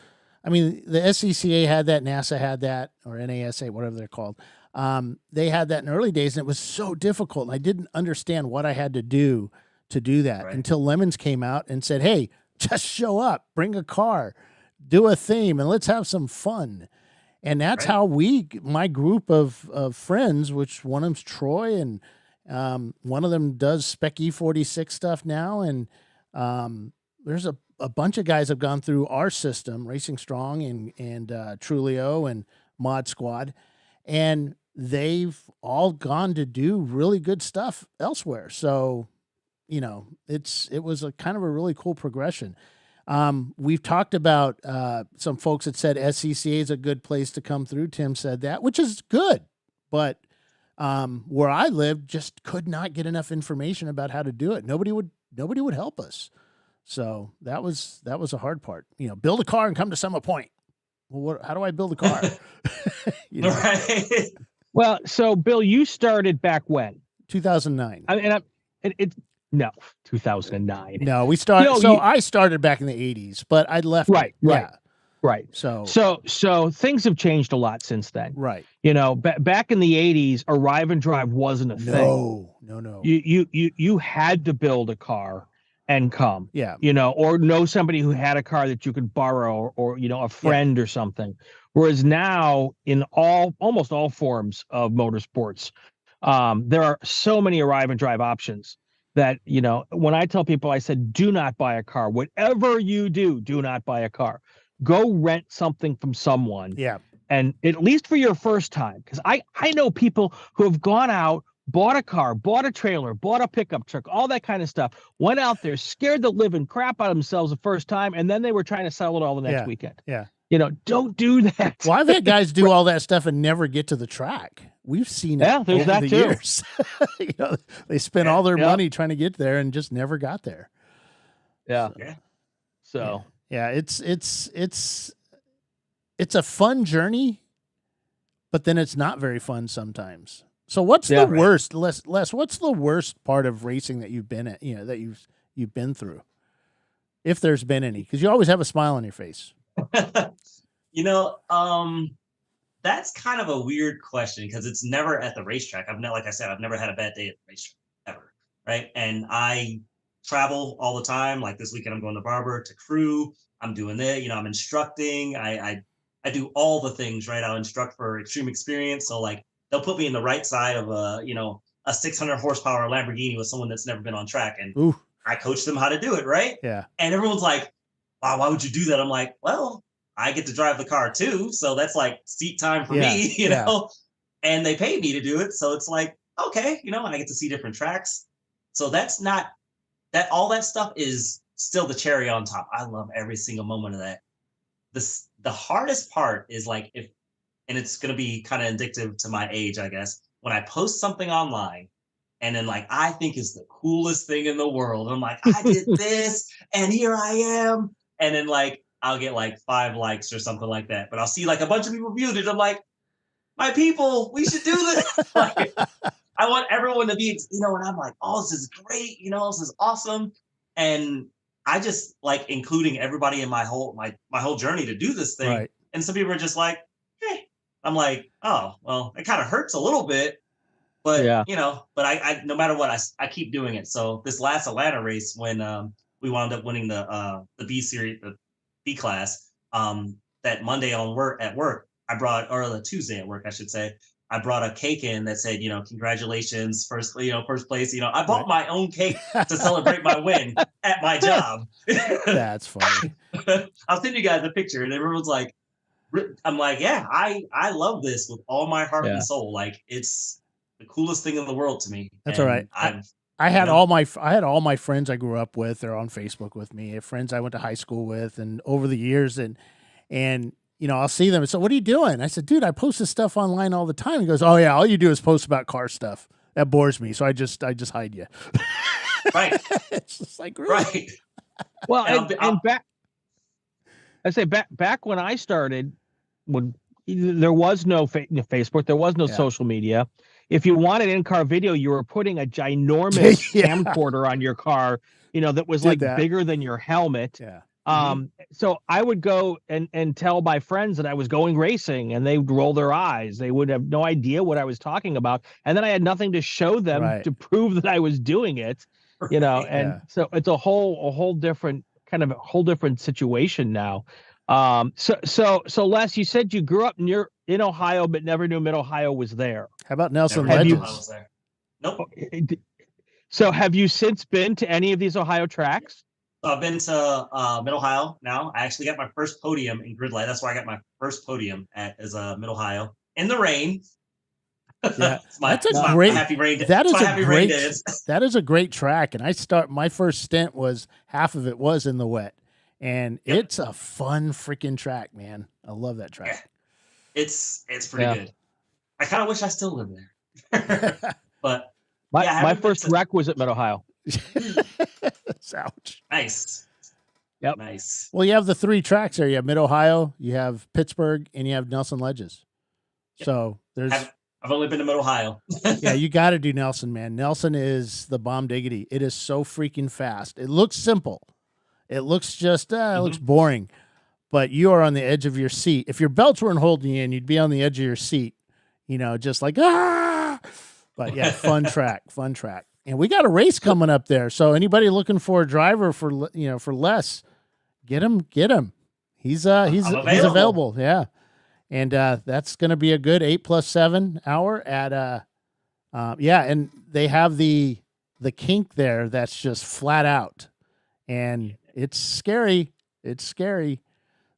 Speaker 3: I mean, the SCCA had that, NASA had that, or NASA, whatever they're called. They had that in the early days, and it was so difficult. And I didn't understand what I had to do that until Lemons came out and said, hey, just show up, bring a car, do a theme, and let's have some fun. And that's how my group of friends, which one of them's Troy, and one of them does Spec E46 stuff now. And there's a bunch of guys have gone through our system, Racing Strong and Trulio and Mod Squad, and they've all gone to do really good stuff elsewhere. So, it was a kind of a really cool progression. We've talked about some folks that said SCCA is a good place to come through. Tim said that, which is good, but where I lived, just could not get enough information about how to do it. Nobody would help us. So that was a hard part. Build a car and come to Summit Point. Well, how do I build a car?
Speaker 4: Right.
Speaker 2: Well, so Bill, you started back when?
Speaker 3: 2009.
Speaker 2: No, 2009.
Speaker 3: No, we started. I started back in the 80s, but I left.
Speaker 2: Right.
Speaker 3: Yeah.
Speaker 2: Right. So things have changed a lot since then.
Speaker 3: Right.
Speaker 2: Back in the 80s, arrive and drive wasn't a thing.
Speaker 3: No.
Speaker 2: You had to build a car and come.
Speaker 3: Yeah.
Speaker 2: Or know somebody who had a car that you could borrow, or a friend or something. Whereas now, in almost all forms of motorsports, there are so many arrive and drive options that, when I tell people, I said, do not buy a car. Whatever you do not buy a car. Go rent something from someone.
Speaker 3: Yeah.
Speaker 2: And at least for your first time, because I know people who have gone out, bought a car, bought a trailer, bought a pickup truck, all that kind of stuff, went out there, scared the living crap out of themselves the first time, and then they were trying to sell it all the next weekend.
Speaker 3: Yeah.
Speaker 2: Don't do that.
Speaker 3: Well, I've had guys do all that stuff and never get to the track. We've seen it over the years. They spent all their money trying to get there and just never got there.
Speaker 2: Yeah.
Speaker 3: So yeah, it's a fun journey, but then it's not very fun sometimes. So what's the worst, Les? What's the worst part of racing that you've been at? That you've been through, if there's been any, because you always have a smile on your face.
Speaker 4: That's kind of a weird question because it's never at the racetrack. Like I said, I've never had a bad day at the racetrack ever. Right. And I travel all the time. Like this weekend, I'm going to Barber, to crew. I'm doing that. I'm instructing. I do all the things, right? I'll instruct for extreme experience. So like they'll put me in the right side of a 600 horsepower Lamborghini with someone that's never been on track. And I coach them how to do it. Right.
Speaker 3: Yeah.
Speaker 4: And everyone's like, wow, why would you do that? I'm like, well, I get to drive the car too. So that's like seat time for me, you know, and they pay me to do it. So it's like, okay, and I get to see different tracks. So that's not that, all that stuff is still the cherry on top. I love every single moment of that. The hardest part is like and it's going to be kind of indicative to my age, I guess, when I post something online and then like, I think is the coolest thing in the world. I'm like, I did this and here I am. And then like, I'll get like 5 likes or something like that. But I'll see like a bunch of people viewed it. I'm like, my people, we should do this. Like, I want everyone to be, and I'm like, oh, this is great. This is awesome. And I just like including everybody in my whole journey to do this thing.
Speaker 3: Right.
Speaker 4: And some people are just like, hey, I'm like, oh, well, it kind of hurts a little bit. But, but I no matter what, I keep doing it. So this last Atlanta race, when we wound up winning the B series, the B class, that Monday at work, I brought, or the Tuesday at work, I should say, I brought a cake in that said, congratulations, first place. I bought my own cake to celebrate my win at my job.
Speaker 3: That's funny.
Speaker 4: I'll send you guys a picture, and everyone's like, I'm like, yeah, I love this with all my heart and soul. Like, it's the coolest thing in the world to me.
Speaker 3: That's
Speaker 4: and
Speaker 3: all right. I had all my friends I grew up with are on Facebook with me, friends I went to high school with, and over the years, and And, I'll see them. And so, what are you doing? I said, dude, I post this stuff online all the time. He goes, oh yeah, all you do is post about car stuff. That bores me. So I just hide you.
Speaker 4: Right.
Speaker 3: It's just like, really?
Speaker 4: Right.
Speaker 2: Well, and back when I started, when there was no Facebook, there was no social media. If you wanted in-car video, you were putting a ginormous camcorder on your car, that was bigger than your helmet.
Speaker 3: Yeah.
Speaker 2: So I would go and tell my friends that I was going racing, and they would roll their eyes. They would have no idea what I was talking about. And then I had nothing to show them to prove that I was doing it, and so it's a whole different situation now. So Les, you said you grew up in Ohio, but never knew Mid-Ohio was there.
Speaker 3: How about Nelson
Speaker 4: Never knew
Speaker 3: Legends?
Speaker 4: I was there. Nope.
Speaker 2: So have you since been to any of these Ohio tracks?
Speaker 4: I've been to Mid-Ohio now. I actually got my first podium in grid light. That's where I got my first podium as Mid-Ohio in the rain.
Speaker 3: Yeah,
Speaker 4: that's a great happy rain.
Speaker 3: That is a great track. And my first stint was half of it was in the wet, and it's a fun freaking track, man. I love that track.
Speaker 4: Yeah. It's pretty good. I kind of wish I still lived there, but
Speaker 2: my first wreck was at Mid-Ohio.
Speaker 3: Ouch.
Speaker 4: Nice.
Speaker 2: Yep.
Speaker 4: Nice.
Speaker 3: Well, you have the 3 tracks there. You have Mid-Ohio, you have Pittsburgh, and you have Nelson Ledges. Yep. So there's.
Speaker 4: I've only been to Mid-Ohio.
Speaker 3: Yeah, you got to do Nelson, man. Nelson is the bomb diggity. It is so freaking fast. It looks simple. It looks just it looks boring, but you are on the edge of your seat. If your belts weren't holding you in, you'd be on the edge of your seat. Just like ah. But yeah, fun track. And we got a race coming up there. So anybody looking for a driver for Les, get him. He's available. Yeah. And that's going to be a good 8 + 7 hour at and they have the kink there that's just flat out, and it's scary.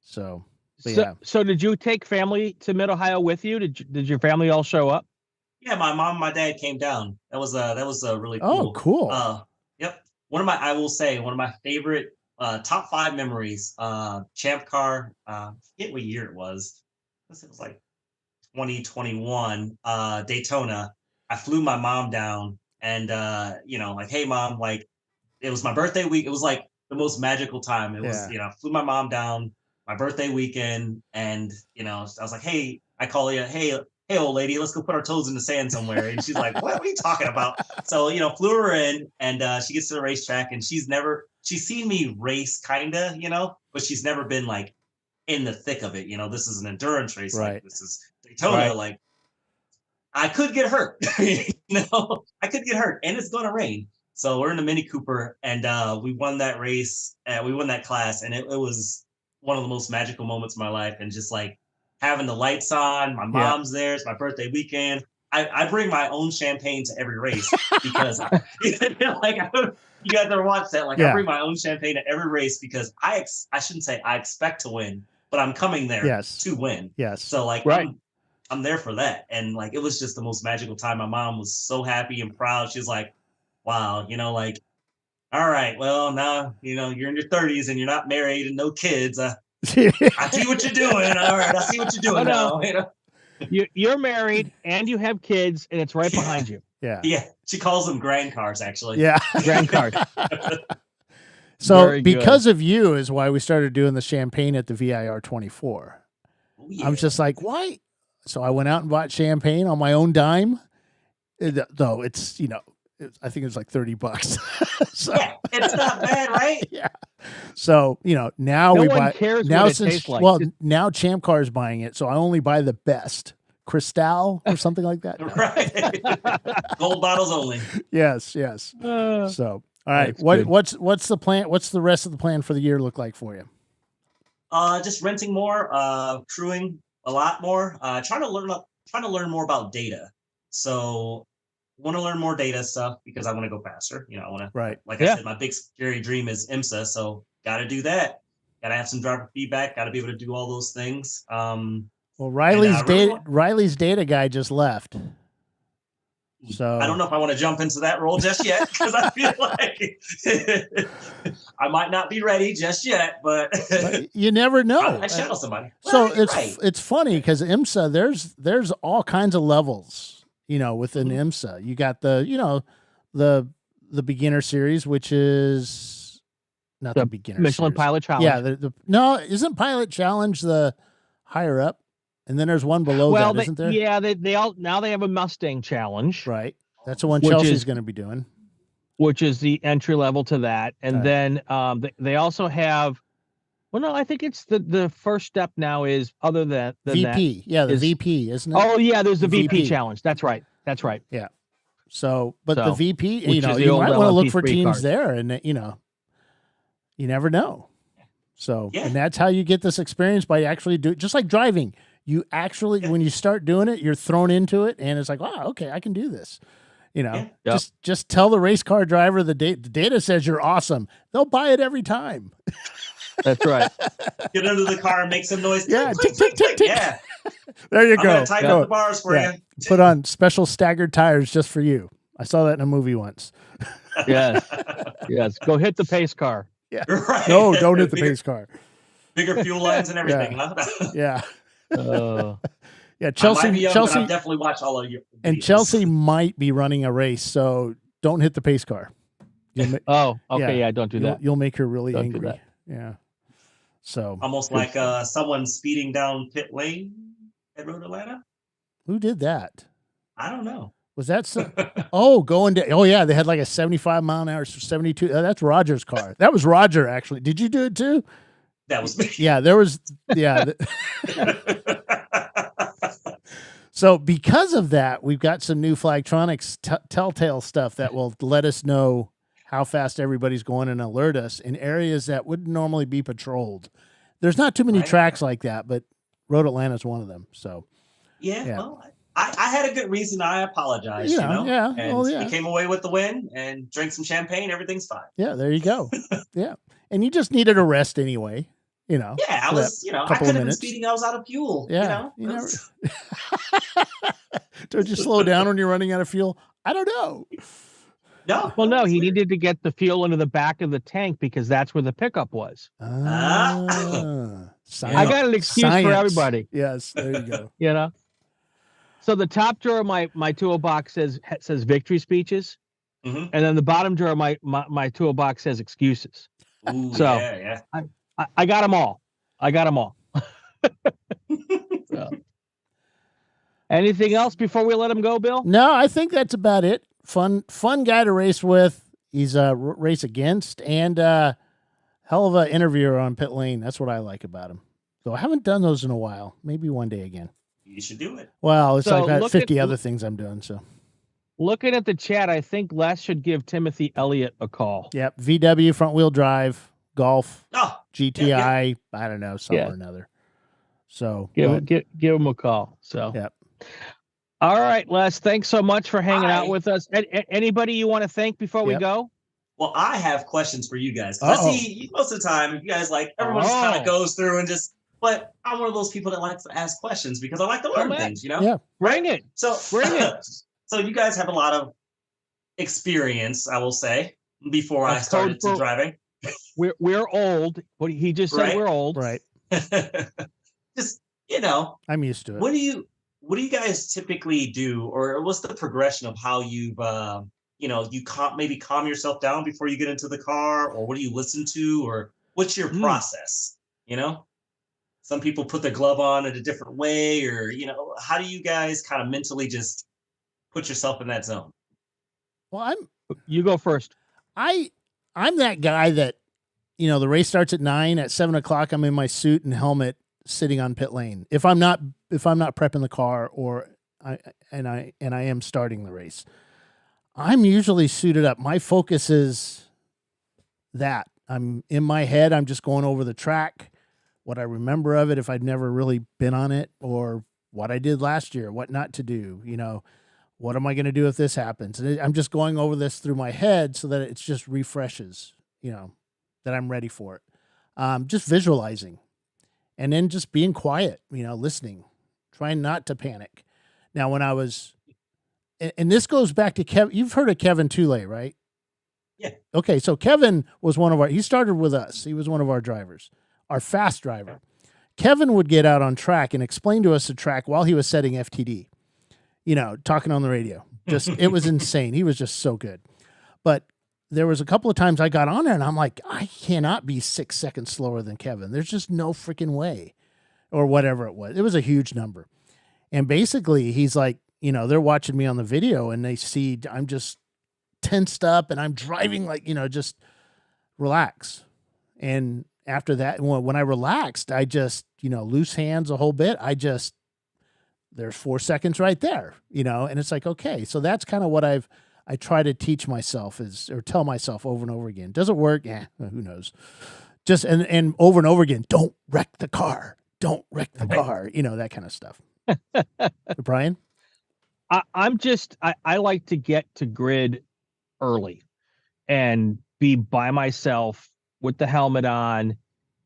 Speaker 3: So
Speaker 2: did you take family to Mid-Ohio with you? Did your family all show up?
Speaker 4: Yeah, my mom and my dad came down. That was really cool.
Speaker 3: Oh, cool.
Speaker 4: Yep. One of my favorite top 5 memories. ChampCar. I forget what year it was. It was like 2021 Daytona. I flew my mom down, and hey mom, it was my birthday week. It was like the most magical time. It was, I flew my mom down my birthday weekend, and I was like, hey, I call you, hey old lady, let's go put our toes in the sand somewhere. And she's like, what are you talking about? So flew her in, and she gets to the racetrack, and she's seen me race kinda, but she's never been like in the thick of it. This is an endurance race.
Speaker 3: Right.
Speaker 4: Like, this is Daytona. Right. I could get hurt. I could get hurt, and it's gonna rain. So we're in the Mini Cooper, and we won that race. We won that class, and it was one of the most magical moments of my life. And just like having the lights on, my mom's there. It's my birthday weekend. I bring my own champagne to every race because you guys ever watch that? I bring my own champagne to every race because I shouldn't say I expect to win, but I'm coming there to win.
Speaker 3: Yes.
Speaker 4: So I'm there for that. And it was just the most magical time. My mom was so happy and proud. She was like, wow, all right, well, now, you're in your 30s and you're not married and no kids. I see what you're doing. All right. I see what you're doing now.
Speaker 2: You're married and you have kids, and it's right behind you.
Speaker 3: Yeah.
Speaker 4: Yeah. She calls them grand cars, actually.
Speaker 3: Yeah.
Speaker 2: Grand cars.
Speaker 3: So because of you is why we started doing the champagne at the VIR 24. Oh, yeah. I was just like, why? So I went out and bought champagne on my own dime. Though it's, I think it was like $30. So,
Speaker 4: yeah, it's not bad, right?
Speaker 3: Yeah. So, now
Speaker 2: no
Speaker 3: we
Speaker 2: one
Speaker 3: buy
Speaker 2: cares
Speaker 3: now
Speaker 2: what it
Speaker 3: since
Speaker 2: tastes like.
Speaker 3: well, now ChampCar is buying it, so I only buy the best. Cristal or something like that.
Speaker 4: Right. Gold bottles only.
Speaker 3: Yes. So, all right. What's the plan? What's the rest of the plan for the year look like for you?
Speaker 4: Just renting more, crewing a lot more, trying to learn more about data. So want to learn more data stuff because I want to go faster. I want to, I said, my big scary dream is IMSA. So got to do that. Got to have some driver feedback. Got to be able to do all those things.
Speaker 3: Well, Riley's data guy just left. So
Speaker 4: I don't know if I want to jump into that role just yet because I feel like I might not be ready just yet. But
Speaker 3: you never know.
Speaker 4: I shadow somebody.
Speaker 3: So
Speaker 4: Well,
Speaker 3: it's funny because IMSA, there's all kinds of levels, within IMSA. You got the beginner series, which is not the beginner
Speaker 2: Michelin
Speaker 3: series.
Speaker 2: Pilot Challenge.
Speaker 3: Yeah, no, isn't Pilot Challenge the higher up? And then there's one below that, isn't there?
Speaker 2: Yeah, they all now they have a Mustang Challenge.
Speaker 3: Right. That's the one Chelsea's going to be doing.
Speaker 2: Which is the entry level to that. And then they also have, well, no, I think it's the first step now is other than
Speaker 3: VP.
Speaker 2: That
Speaker 3: yeah, the VP, isn't it?
Speaker 2: Oh, yeah, there's the VP Challenge. That's right.
Speaker 3: Yeah. So, but the VP, you might want to look for teams there, and you never know. So, and that's how you get this experience by actually just like driving. You actually, when you start doing it, you're thrown into it, and it's like, wow, okay, I can do this. Just tell the race car driver the data says you're awesome. They'll buy it every time.
Speaker 2: That's right.
Speaker 4: Get under the car and make some noise.
Speaker 3: Yeah,
Speaker 4: tick, tick, tick, tick. Yeah.
Speaker 3: There you
Speaker 4: I'm
Speaker 3: go.
Speaker 4: gonna tighten up the bars for you.
Speaker 3: Put on special staggered tires just for you. I saw that in a movie once.
Speaker 2: Yes. Go hit the pace car.
Speaker 3: Yeah.
Speaker 4: Right.
Speaker 3: No, don't hit the pace car.
Speaker 4: Bigger fuel lines and everything. Huh?
Speaker 3: Yeah. Yeah,
Speaker 4: Chelsea. I might be young, but I've definitely watched all of you.
Speaker 3: And Chelsea might be running a race, so don't hit the pace car.
Speaker 2: Okay, don't do that.
Speaker 3: You'll make her really angry. Yeah. So
Speaker 4: almost like someone speeding down pit lane at Road Atlanta.
Speaker 3: Who did that?
Speaker 4: I don't know.
Speaker 3: Was that they had like a 75 mile an hour, 72. That's Roger's car. That was Roger, actually. Did you do it too?
Speaker 4: That was me.
Speaker 3: Yeah, there was. Yeah. So because of that, we've got some new Flagtronics telltale stuff that will let us know how fast everybody's going and alert us in areas that wouldn't normally be patrolled. There's not too many tracks like that, but Road Atlanta is one of them. So
Speaker 4: well, I had a good reason. I apologize.
Speaker 3: Yeah.
Speaker 4: And we came away with the win and drank some champagne. Everything's fine.
Speaker 3: Yeah, there you go. Yeah, and you just needed a rest anyway.
Speaker 4: Yeah, I was, I could have been speeding. I was out of fuel.
Speaker 3: Yeah. Don't you slow down when you're running out of fuel? I don't know.
Speaker 4: No.
Speaker 2: Well, no, he needed to get the fuel into the back of the tank because that's where the pickup was.
Speaker 3: I
Speaker 2: got an excuse for everybody.
Speaker 3: Yes, there you go.
Speaker 2: So the top drawer of my toolbox says victory speeches, and then the bottom drawer of my toolbox says excuses.
Speaker 4: Ooh,
Speaker 2: so
Speaker 4: yeah.
Speaker 2: I got them all. So. Anything else before we let him go, Bill?
Speaker 3: No, I think that's about it. Fun guy to race with. He's a race against, and hell of an interviewer on pit lane. That's what I like about him. So I haven't done those in a while. Maybe one day again.
Speaker 4: You should do it.
Speaker 3: Well, it's like I've got 50 other things I'm doing. So
Speaker 2: looking at the chat, I think Les should give Timothy Elliott a call.
Speaker 3: Yep, VW front wheel drive. Golf, GTI,
Speaker 4: yeah.
Speaker 3: I don't know, something or another. So
Speaker 2: give him a call. So All right, Les, thanks so much for hanging out with us. Anybody you want to thank before we go?
Speaker 4: Well, I have questions for you guys. I see most of the time you guys everyone just kind of goes through and but I'm one of those people that likes to ask questions because I like to learn things,
Speaker 3: Yeah.
Speaker 2: Bring it.
Speaker 4: So you guys have a lot of experience, I will say, before I started driving.
Speaker 2: We're old. What he just said, we're old.
Speaker 3: Right.
Speaker 4: Just,
Speaker 3: I'm used to it.
Speaker 4: What do you guys typically do, or what's the progression of how you've, you maybe calm yourself down before you get into the car, or what do you listen to, or what's your process? Some people put their glove on in a different way, or, how do you guys kind of mentally just put yourself in that zone?
Speaker 3: Well,
Speaker 2: you go first.
Speaker 3: I'm that guy that, the race starts at 9, at 7 o'clock, I'm in my suit and helmet sitting on pit lane. If I'm not prepping the car or I am starting the race, I'm usually suited up. My focus is that I'm in my head. I'm just going over the track, what I remember of it, if I've never really been on it, or what I did last year, what not to do, what am I going to do if this happens? And I'm just going over this through my head so that it just refreshes, that I'm ready for it. Just visualizing, and then just being quiet, listening, trying not to panic. Now, when I was and this goes back to Kevin. You've heard of Kevin Toulay, right?
Speaker 4: Yeah.
Speaker 3: Okay, so Kevin was he started with us. He was one of our drivers, our fast driver. Kevin would get out on track and explain to us the track while he was setting FTD, talking on the radio. It was insane. He was just so good. But there was a couple of times I got on there and I'm like, I cannot be 6 seconds slower than Kevin. There's just no freaking way, or whatever it was. It was a huge number. And basically he's like, they're watching me on the video and they see I'm just tensed up and I'm driving like, just relax. And after that, when I relaxed, I just, loose hands a whole bit. There's 4 seconds right there, and it's like, okay. So that's kind of what I try to teach myself or tell myself over and over again. Does it work? Yeah, who knows? Just, and over and over again, don't wreck the car. Don't wreck the car. That kind of stuff. Brian?
Speaker 2: I like to get to grid early and be by myself with the helmet on,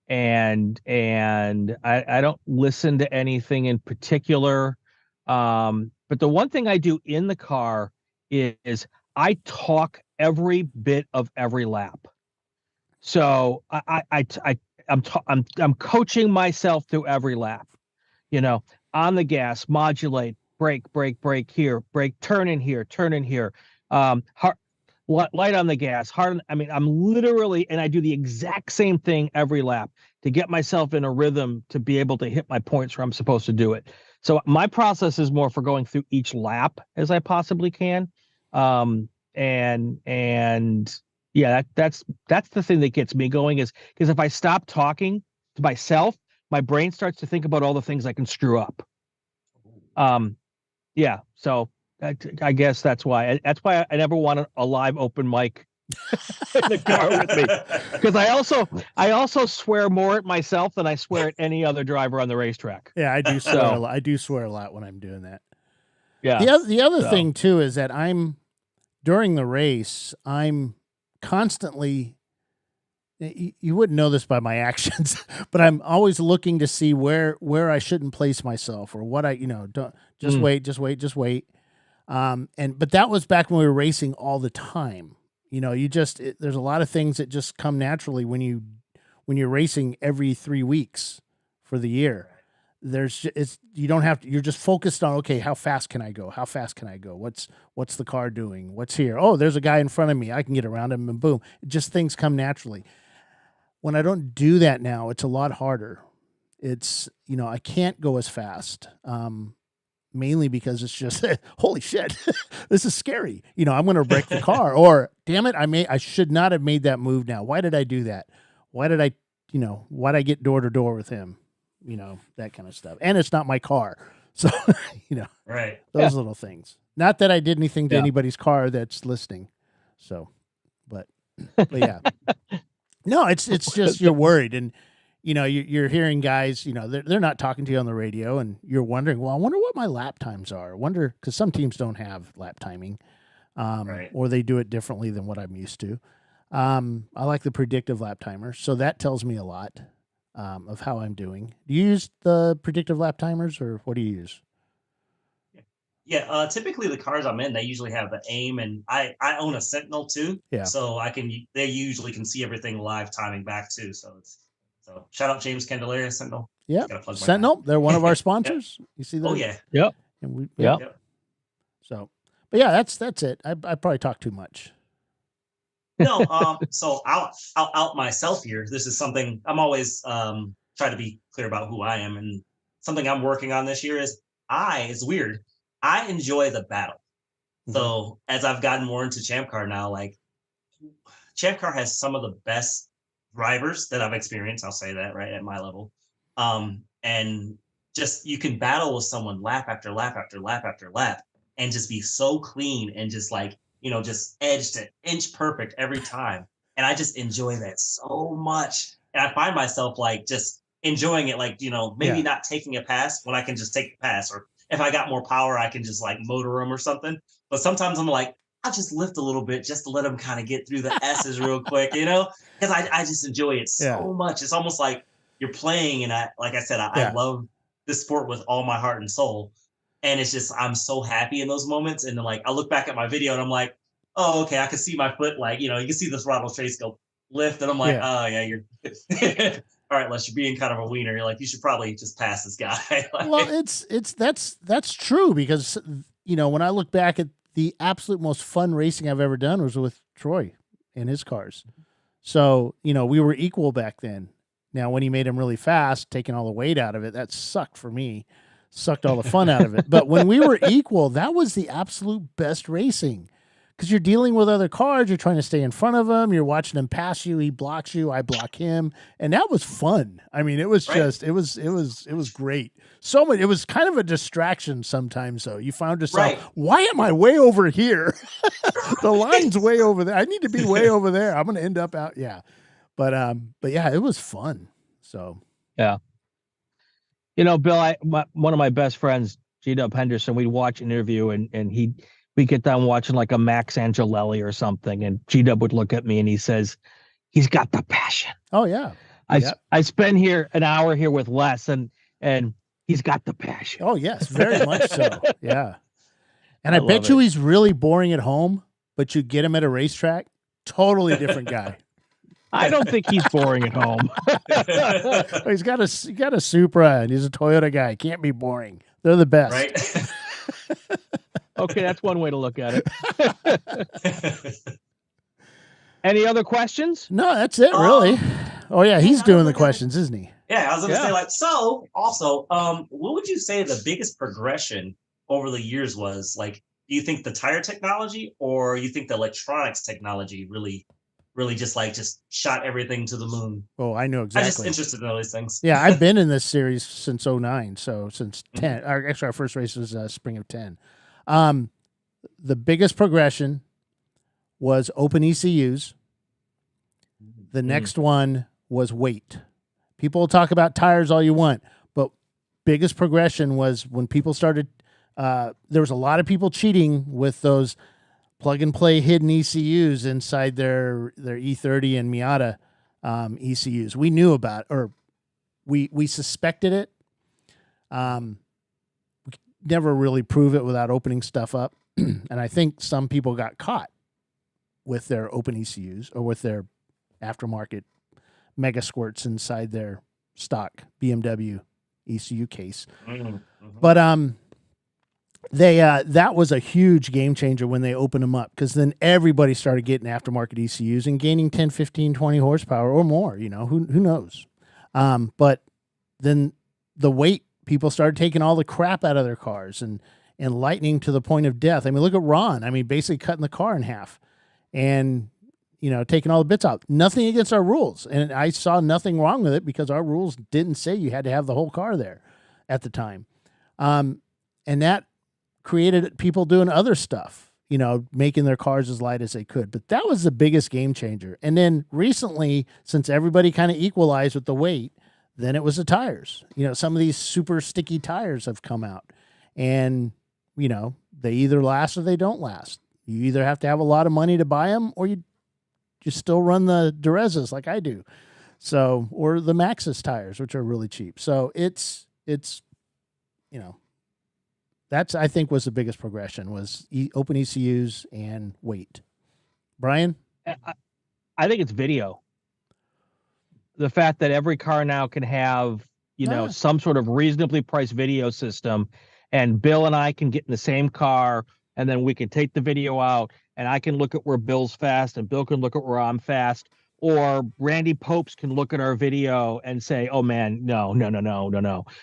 Speaker 2: and I don't listen to anything in particular. But the one thing I do in the car is I talk every bit of every lap. So I'm coaching myself through every lap, on the gas, modulate, brake here, brake, turn in here. Light on the gas, hard. I'm literally, and I do the exact same thing every lap to get myself in a rhythm to be able to hit my points where I'm supposed to do it. So my process is more for going through each lap as I possibly can. And yeah, that's the thing that gets me going, is because if I stop talking to myself, my brain starts to think about all the things I can screw up. Yeah. So I guess that's why I never want a live open mic in the car with me, because I also swear more at myself than I swear at any other driver on the racetrack.
Speaker 3: Yeah, I do swear a lot. I do swear a lot when I'm doing that.
Speaker 2: Yeah.
Speaker 3: The other thing too is that during the race, I'm constantly, you wouldn't know this by my actions, but I'm always looking to see where I shouldn't place myself, or what don't just wait. But that was back when we were racing all the time. There's a lot of things that just come naturally when you're racing every 3 weeks for the year. You don't have to, you're just focused on, okay, how fast can I go? How fast can I go? What's the car doing? What's here? Oh, there's a guy in front of me. I can get around him, and boom. Just things come naturally. When I don't do that now, it's a lot harder. It's, I can't go as fast. Mainly because it's just, holy shit, this is scary. I'm going to wreck the car, or damn it, I should not have made that move now. Why did I do that? Why'd I get door to door with him? That kind of stuff. And it's not my car. So,
Speaker 4: right.
Speaker 3: Those little things. Not that I did anything to anybody's car that's listening. So, but yeah. No, it's just, you're worried, and you're hearing guys, they're not talking to you on the radio, and you're wondering, well, I wonder what my lap times are. I wonder, because some teams don't have lap timing,
Speaker 4: right,
Speaker 3: or they do it differently than what I'm used to. I like the predictive lap timer, so that tells me a lot of how I'm doing. Do you use the predictive lap timers, or what do you use?
Speaker 4: Yeah, typically the cars I'm in, they usually have the AIM, and I own a Sentinel too.
Speaker 3: Yeah.
Speaker 4: So they usually can see everything live timing back too. So shout out James Candelaria, Sentinel.
Speaker 3: Yeah. Sentinel, they're one of our sponsors.
Speaker 4: Yep.
Speaker 3: You see that?
Speaker 4: Oh yeah.
Speaker 2: Yep.
Speaker 3: And
Speaker 2: Yep.
Speaker 3: So, but yeah, that's it. I probably talk too much.
Speaker 4: No, so I'll out myself here. This is something I'm always try to be clear about who I am, and something I'm working on this year is it's weird. I enjoy the battle. Mm-hmm. So as I've gotten more into ChampCar now, like ChampCar has some of the best drivers that I've experienced. I'll say that, right, at my level. And just, you can battle with someone lap after lap after lap after lap and just be so clean and just like, just edge to inch perfect every time. And I just enjoy that so much. And I find myself like just enjoying it, like, maybe not taking a pass when I can just take the pass, or if I got more power, I can just like motor them or something. But sometimes I'm like, I'll just lift a little bit just to let them kind of get through the S's real quick, because I just enjoy it so much. It's almost like you're playing. And I love this sport with all my heart and soul. And it's just, I'm so happy in those moments. And then like, I look back at my video and I'm like, oh, okay, I can see my foot. Like, you know, you can see this throttle trace go lift. And I'm like, oh yeah, you're all right, Les, you're being kind of a wiener. You're like, you should probably just pass this guy. Like,
Speaker 3: well, that's true, because, you know, when I look back at the absolute most fun racing I've ever done was with Troy and his cars. So, you know, we were equal back then. Now, when he made him really fast, taking all the weight out of it, that sucked for me, sucked all the fun out of it. But when we were equal, that was the absolute best racing, because you're dealing with other cars. You're trying to stay in front of him. You're watching him pass you. He blocks you. I block him. And that was fun. I mean, it was just, it was great. So much. It was kind of a distraction sometimes, though. You found yourself, why am I way over here? The line's way over there. I need to be way over there. I'm going to end up out. Yeah. But yeah, it was fun. So,
Speaker 2: yeah. You know, Bill, one of my best friends, G-Dub Henderson, we'd watch an interview and we get done watching like a Max Angelelli or something, and G-Dub would look at me and he says, he's got the passion.
Speaker 3: Oh yeah.
Speaker 2: I spend here an hour here with Les and he's got the passion.
Speaker 3: Oh yes, very much so. Yeah. And I bet you he's really boring at home, but you get him at a racetrack, totally different guy.
Speaker 2: I don't think he's boring at home.
Speaker 3: Well, he's got a Supra and he's a Toyota guy. Can't be boring. They're the best.
Speaker 4: Right.
Speaker 2: Okay, that's one way to look at it. Any other questions?
Speaker 3: No, that's it, really. Oh yeah, he's doing the questions, isn't he?
Speaker 4: Yeah, I was gonna say, like, so also, what would you say the biggest progression over the years was? Like, do you think the tire technology, or you think the electronics technology really just shot everything to the moon?
Speaker 3: Oh, I know exactly.
Speaker 4: I'm just interested in all these things.
Speaker 3: Yeah, I've been in this series since 2009, so since 10. Actually, our first race was spring of 10. The biggest progression was open ECUs. The next one was weight. People talk about tires all you want, but biggest progression was when people started, there was a lot of people cheating with those plug and play hidden ECUs inside their E30 and Miata ECUs. We knew about, or we suspected it. We could never really prove it without opening stuff up. And I think some people got caught with their open ECUs or with their aftermarket mega squirts inside their stock BMW ECU case. But that was a huge game changer when they opened them up, because then everybody started getting aftermarket ECUs and gaining 10, 15, 20 horsepower or more, you know, who knows. But then the weight, people started taking all the crap out of their cars and lightening to the point of death. I mean, look at Ron. I mean, basically cutting the car in half and, you know, taking all the bits out. Nothing against our rules. And I saw nothing wrong with it, because our rules didn't say you had to have the whole car there at the time. And that created people doing other stuff, you know, making their cars as light as they could. But that was the biggest game changer. And then recently, since everybody kind of equalized with the weight, then it was the tires. You know, some of these super sticky tires have come out, and, you know, they either last or they don't last. You either have to have a lot of money to buy them, or you still run the Durezas like I do. So, or the Maxxis tires, which are really cheap. So it's, you know, that's, I think, was the biggest progression, was open ECUs and weight. Brian?
Speaker 2: I think it's video. The fact that every car now can have, you know, some sort of reasonably priced video system, and Bill and I can get in the same car, and then we can take the video out, and I can look at where Bill's fast, and Bill can look at where I'm fast, or Randy Popes can look at our video and say, oh man, no.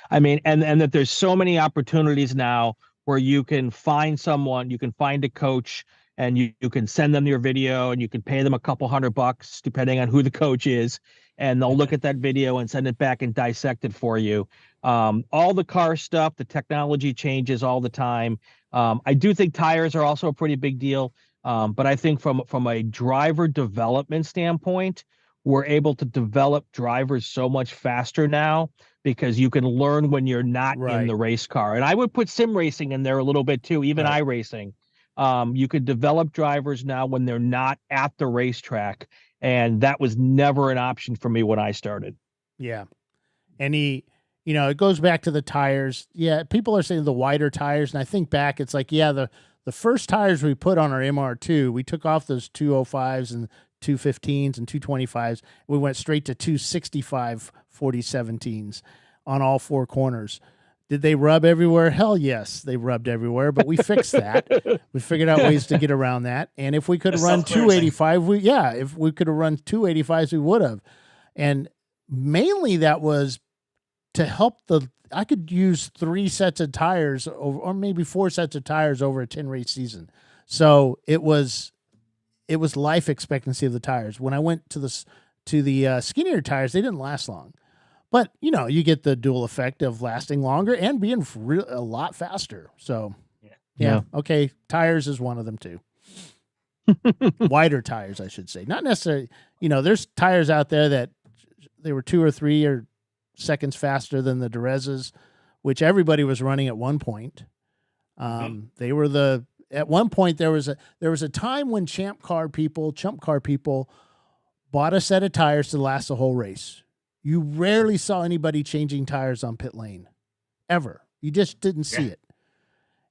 Speaker 2: I mean, and that there's so many opportunities now where you can find someone, you can find a coach, and you can send them your video, and you can pay them a couple $100 depending on who the coach is, and they'll look at that video and send it back and dissect it for you. All the car stuff, the technology changes all the time. I do think tires are also a pretty big deal. But I think from a driver development standpoint, we're able to develop drivers so much faster now, because you can learn when you're not in the race car. And I would put sim racing in there a little bit too, even iRacing. You could develop drivers now when they're not at the racetrack. And that was never an option for me when I started.
Speaker 3: Yeah. And you it goes back to the tires. Yeah, people are saying the wider tires, and I think back, it's like, yeah, the first tires we put on our MR2, we took off those 205s and 215s and 225s. We went straight to 265 4017s on all four corners. Did they rub everywhere? Hell yes, they rubbed everywhere, but we fixed that. We figured out ways to get around that. And if we could have run 285, if we could have run 285s, we would have. And mainly that was to help I could use 3 sets of tires or maybe 4 sets of tires over a 10-race season. So it was life expectancy of the tires. When I went to the skinnier tires, they didn't last long. But, you get the dual effect of lasting longer and being a lot faster. So, yeah. Okay, tires is one of them too. Wider tires, I should say. Not necessarily, there's tires out there that they were 2 or 3 seconds faster than the Durezas, which everybody was running at one point. They were at one point there was a time when ChampCar people bought a set of tires to last the whole race. You rarely saw anybody changing tires on pit lane, ever. You just didn't see it.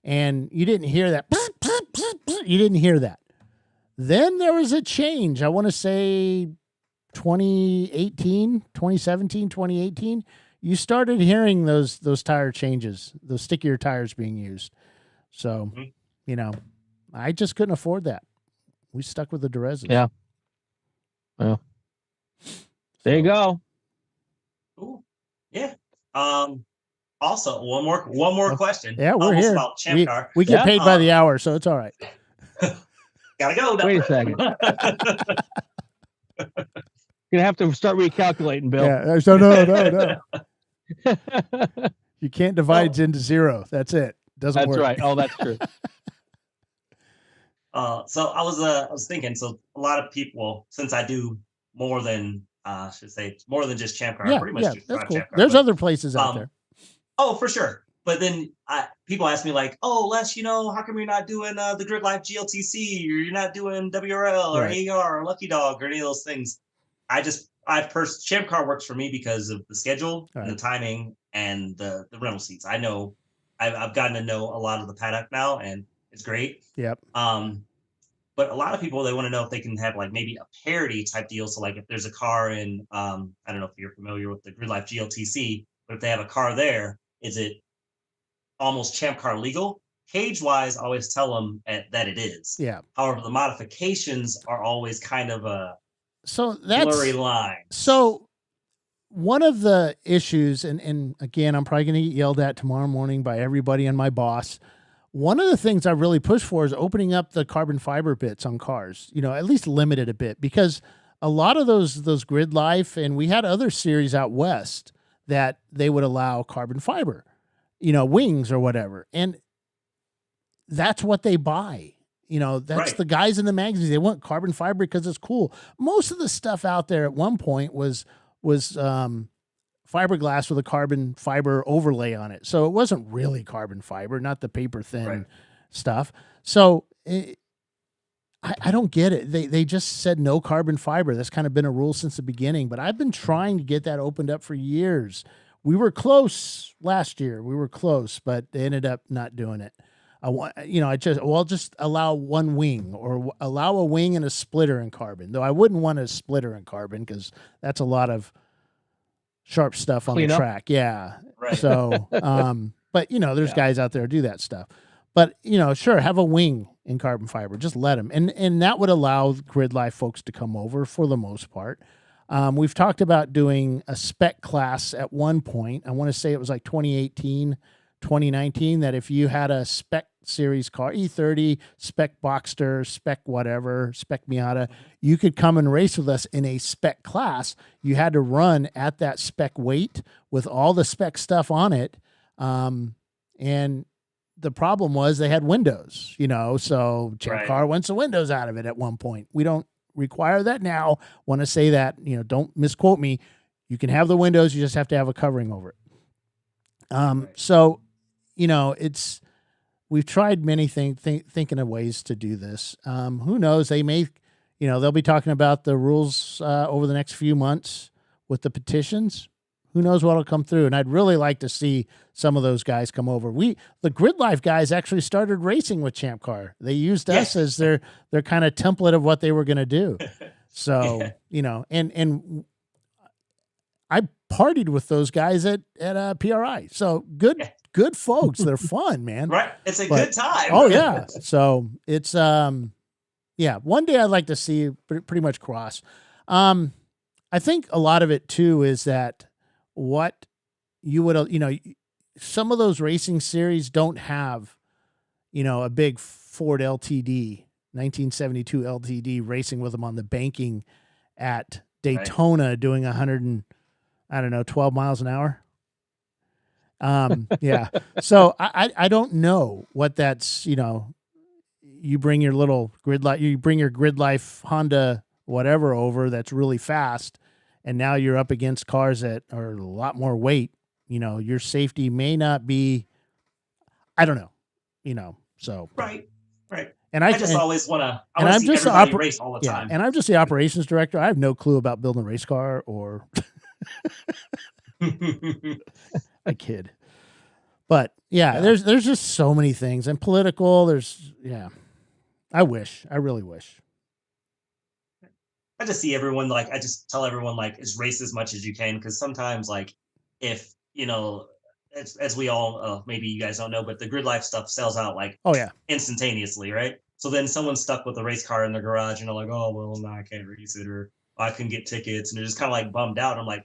Speaker 3: And you didn't hear that. You didn't hear that. Then there was a change. I want to say 2017, 2018. You started hearing those tire changes, those stickier tires being used. So, I just couldn't afford that. We stuck with the Durezas.
Speaker 2: Yeah. Well, there you go.
Speaker 4: Ooh, yeah. Also, one more question.
Speaker 3: Yeah, we're here.
Speaker 4: About ChampCar.
Speaker 3: We get paid by the hour, so it's all right.
Speaker 4: Gotta go.
Speaker 2: Wait a second. You're gonna have to start recalculating, Bill.
Speaker 3: Yeah. No. You can't divide into 0. That's it. Doesn't work.
Speaker 2: That's right. Oh, that's true.
Speaker 4: So I was thinking. So a lot of people, since I do more than more than just ChampCar. Pretty much
Speaker 3: that's cool.
Speaker 4: ChampCar,
Speaker 3: there's other places out there.
Speaker 4: Oh, for sure. But then people ask me like, "Oh, Les, how come you're not doing the Grid Life GLTC, or you're not doing WRL or AR or Lucky Dog or any of those things?" ChampCar works for me because of the schedule, and the timing, and the rental seats. I know I've gotten to know a lot of the paddock now, and it's great.
Speaker 3: Yep.
Speaker 4: But a lot of people, they want to know if they can have like maybe a parity type deal. So like if there's a car in, I don't know if you're familiar with the Grid Life GLTC, but if they have a car there, is it almost ChampCar legal? Cage wise, I always tell them that it is.
Speaker 3: Yeah.
Speaker 4: However, the modifications are always kind of a
Speaker 3: that's
Speaker 4: blurry line.
Speaker 3: So one of the issues, and again, I'm probably going to get yelled at tomorrow morning by everybody and my boss. One of the things I really push for is opening up the carbon fiber bits on cars, at least limit it a bit, because a lot of those Grid Life, and we had other series out west that they would allow carbon fiber, wings or whatever. And that's what they buy. That's the guys in the magazines. They want carbon fiber because it's cool. Most of the stuff out there at one point was fiberglass with a carbon fiber overlay on it. So it wasn't really carbon fiber, not the paper thin stuff. So I don't get it. They just said no carbon fiber. That's kind of been a rule since the beginning, but I've been trying to get that opened up for years. We were close last year. We were close, but they ended up not doing it. I'll just allow one wing, or allow a wing and a splitter in carbon, though I wouldn't want a splitter in carbon because that's a lot of sharp stuff on the track. Yeah.
Speaker 4: Right.
Speaker 3: So, but there's guys out there who do that stuff, but sure, have a wing in carbon fiber, just let them. And that would allow Grid Life folks to come over for the most part. We've talked about doing a spec class at one point. I want to say it was like 2018, 2019, that if you had a spec series car, E30, spec Boxster, spec whatever, spec Miata, you could come and race with us in a spec class. You had to run at that spec weight with all the spec stuff on it. And the problem was they had windows, so ChampCar wants the windows out of it at one point. We don't require that now. Want to say that, don't misquote me. You can have the windows, you just have to have a covering over it. So, we've tried many things, thinking of ways to do this. Who knows? They may, they'll be talking about the rules over the next few months with the petitions. Who knows what'll come through? And I'd really like to see some of those guys come over. The Grid Life guys actually started racing with ChampCar. They used us as their kind of template of what they were going to do. So, and I partied with those guys at PRI. So good folks. They're fun, man.
Speaker 4: Right. It's a good time.
Speaker 3: Oh yeah. So it's, one day I'd like to see pretty much cross. I think a lot of it too is that what you would, some of those racing series don't have, a big Ford LTD, 1972 LTD racing with them on the banking at Daytona doing 12 miles an hour. So I don't know what that's, you bring your little you bring your Grid Life Honda whatever over that's really fast, and now you're up against cars that are a lot more weight. Your safety may not be, I don't know, so.
Speaker 4: Right.
Speaker 3: And
Speaker 4: I just always want to see everybody race all the time.
Speaker 3: And I'm just the operations director. I have no clue about building a race car or I kid. But there's just so many things, and political. I really wish.
Speaker 4: I just see everyone I just tell everyone is race as much as you can, because sometimes if as we all maybe you guys don't know, but the Grid Life stuff sells out instantaneously, right? So then someone's stuck with a race car in their garage and they're like, oh well, no, I can't race it, or I couldn't get tickets, and they're just kind of bummed out. I'm like,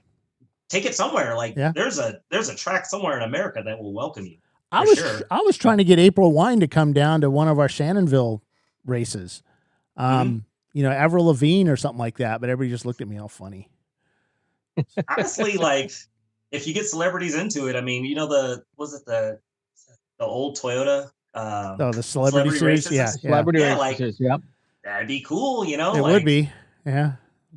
Speaker 4: take it somewhere. There's a track somewhere in America that will welcome you. I
Speaker 3: was trying to get April Wine to come down to one of our Shannonville races. Avril Lavigne or something like that, but everybody just looked at me all funny.
Speaker 4: Honestly, if you get celebrities into it, I mean, the old Toyota?
Speaker 3: The Celebrity Series?
Speaker 4: Races?
Speaker 2: Celebrity races, yep.
Speaker 4: That'd be cool,
Speaker 3: It would be, yeah.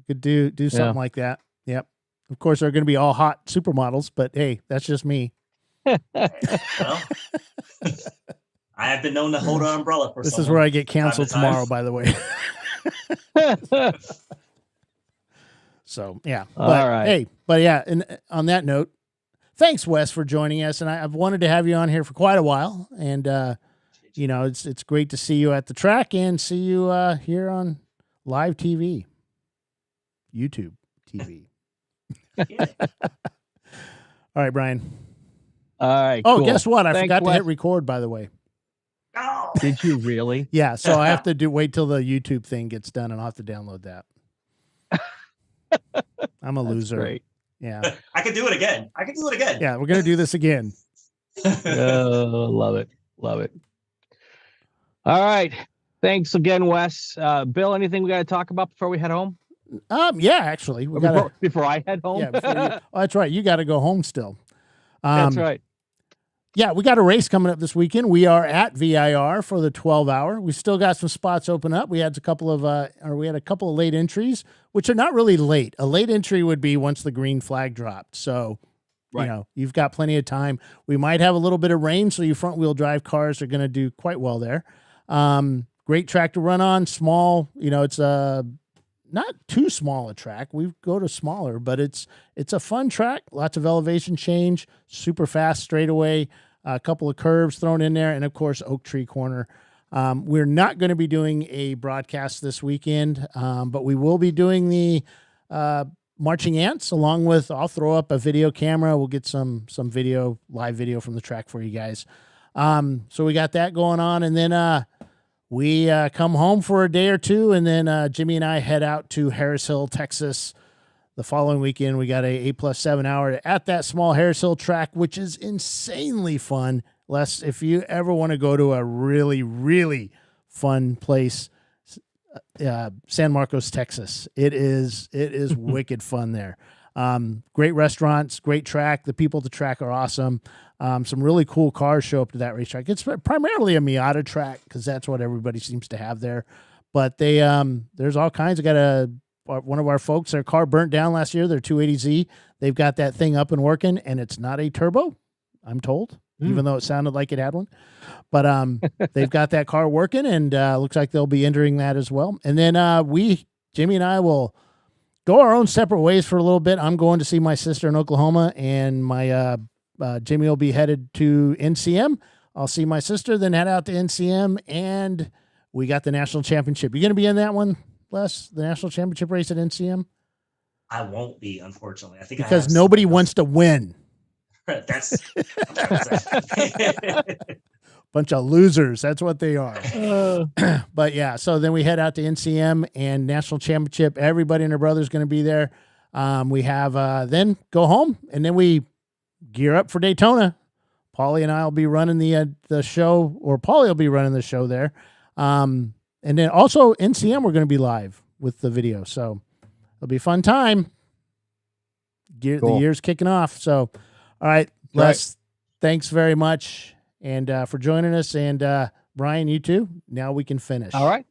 Speaker 3: Could do something like that. Yep. Of course, they're going to be all hot supermodels, but hey, that's just me.
Speaker 4: Well, I have been known to hold an umbrella for
Speaker 3: this is where I get canceled tomorrow, by the way. So, yeah.
Speaker 2: All right.
Speaker 3: Hey, and on that note, thanks, Wes, for joining us. And I've wanted to have you on here for quite a while. And, it's great to see you at the track and see you here on live TV, YouTube TV. All right, Brian.
Speaker 2: All right.
Speaker 3: Oh,
Speaker 2: cool.
Speaker 3: Guess what? I forgot
Speaker 2: Wes.
Speaker 3: to hit record, by the way.
Speaker 4: Oh.
Speaker 2: Did you really?
Speaker 3: Yeah. So I have to wait till the YouTube thing gets done, and I'll have to download that. I'm a loser.
Speaker 2: Great.
Speaker 3: Yeah.
Speaker 4: I can do it again.
Speaker 3: Yeah. We're going to do this again.
Speaker 2: Love it. Love it. All right. Thanks again, Wes. Bill, anything we got to talk about before we head home?
Speaker 3: Yeah, actually,
Speaker 2: before I head home.
Speaker 3: Yeah, that's right. You got to go home still.
Speaker 2: That's right.
Speaker 3: Yeah, we got a race coming up this weekend. We are at VIR for the 12-hour. We still got some spots open up. We had a couple of late entries, which are not really late. A late entry would be once the green flag dropped. So, you've got plenty of time. We might have a little bit of rain, so your front-wheel drive cars are going to do quite well there. Great track to run on. Small, it's not too small a track. We go to smaller, but it's a fun track. Lots of elevation change, super fast straightaway, a couple of curves thrown in there, and of course, Oak Tree Corner. We're not going to be doing a broadcast this weekend, but we will be doing the Marching Ants along with, I'll throw up a video camera. We'll get some video, live video from the track for you guys. So we got that going on, and then we come home for a day or two, and then Jimmy and I head out to Harris Hill, Texas. The following weekend, we got a 8+7 hour at that small Harris Hill track, which is insanely fun. Les, if you ever want to go to a really, really fun place, San Marcos, Texas, it is wicked fun there. Great restaurants, great track. The people at the track are awesome. Some really cool cars show up to that racetrack. It's primarily a Miata track because that's what everybody seems to have there. But they there's all kinds. I got one of our folks, their car burnt down last year, their 280Z. They've got that thing up and working, and it's not a turbo, I'm told, even though it sounded like it had one. But they've got that car working, and looks like they'll be entering that as well. And then Jimmy and I will go our own separate ways for a little bit. I'm going to see my sister in Oklahoma, and my Jimmy will be headed to NCM. I'll see my sister, then head out to NCM, and we got the national championship. You going to be in that one, Les? The national championship race at NCM?
Speaker 4: I won't be, unfortunately. I think
Speaker 3: because nobody wants to win.
Speaker 4: That's
Speaker 3: bunch of losers. That's what they are. But yeah, so then we head out to NCM and national championship. Everybody and their brother is going to be there. We have then go home, and then we gear up for Daytona. Paulie and I will be running the show, or Paulie will be running the show there. And then also NCM, we're going to be live with the video. So it'll be a fun time. Cool. The year's kicking off. So, all right, Les, thanks very much. And for joining us, and Brian, you too. Now we can finish.
Speaker 2: All right.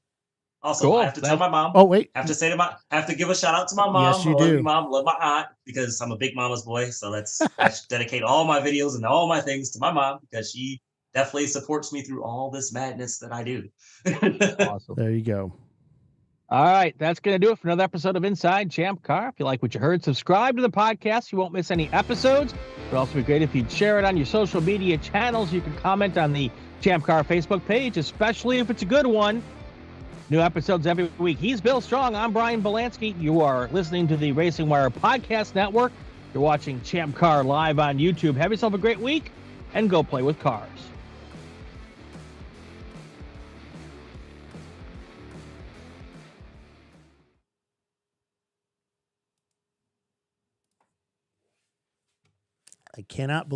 Speaker 4: Also, cool. I have to tell my mom.
Speaker 3: Oh wait,
Speaker 4: I have to give a shout out to my mom.
Speaker 3: Yes, you
Speaker 4: I love
Speaker 3: do.
Speaker 4: You, Mom. Love my aunt, because I'm a big mama's boy. So let's dedicate all my videos and all my things to my mom, because she definitely supports me through all this madness that I do.
Speaker 2: Awesome.
Speaker 3: There you go.
Speaker 2: All right, that's going to do it for another episode of Inside Champ Car. If you like what you heard, subscribe to the podcast. So you won't miss any episodes. It would also be great if you'd share it on your social media channels. You can comment on the Champ Car Facebook page, especially if it's a good one. New episodes every week. He's Bill Strong. I'm Brian Bielanski. You are listening to the Racing Wire Podcast Network. You're watching Champ Car live on YouTube. Have yourself a great week, and go play with cars.
Speaker 3: I cannot believe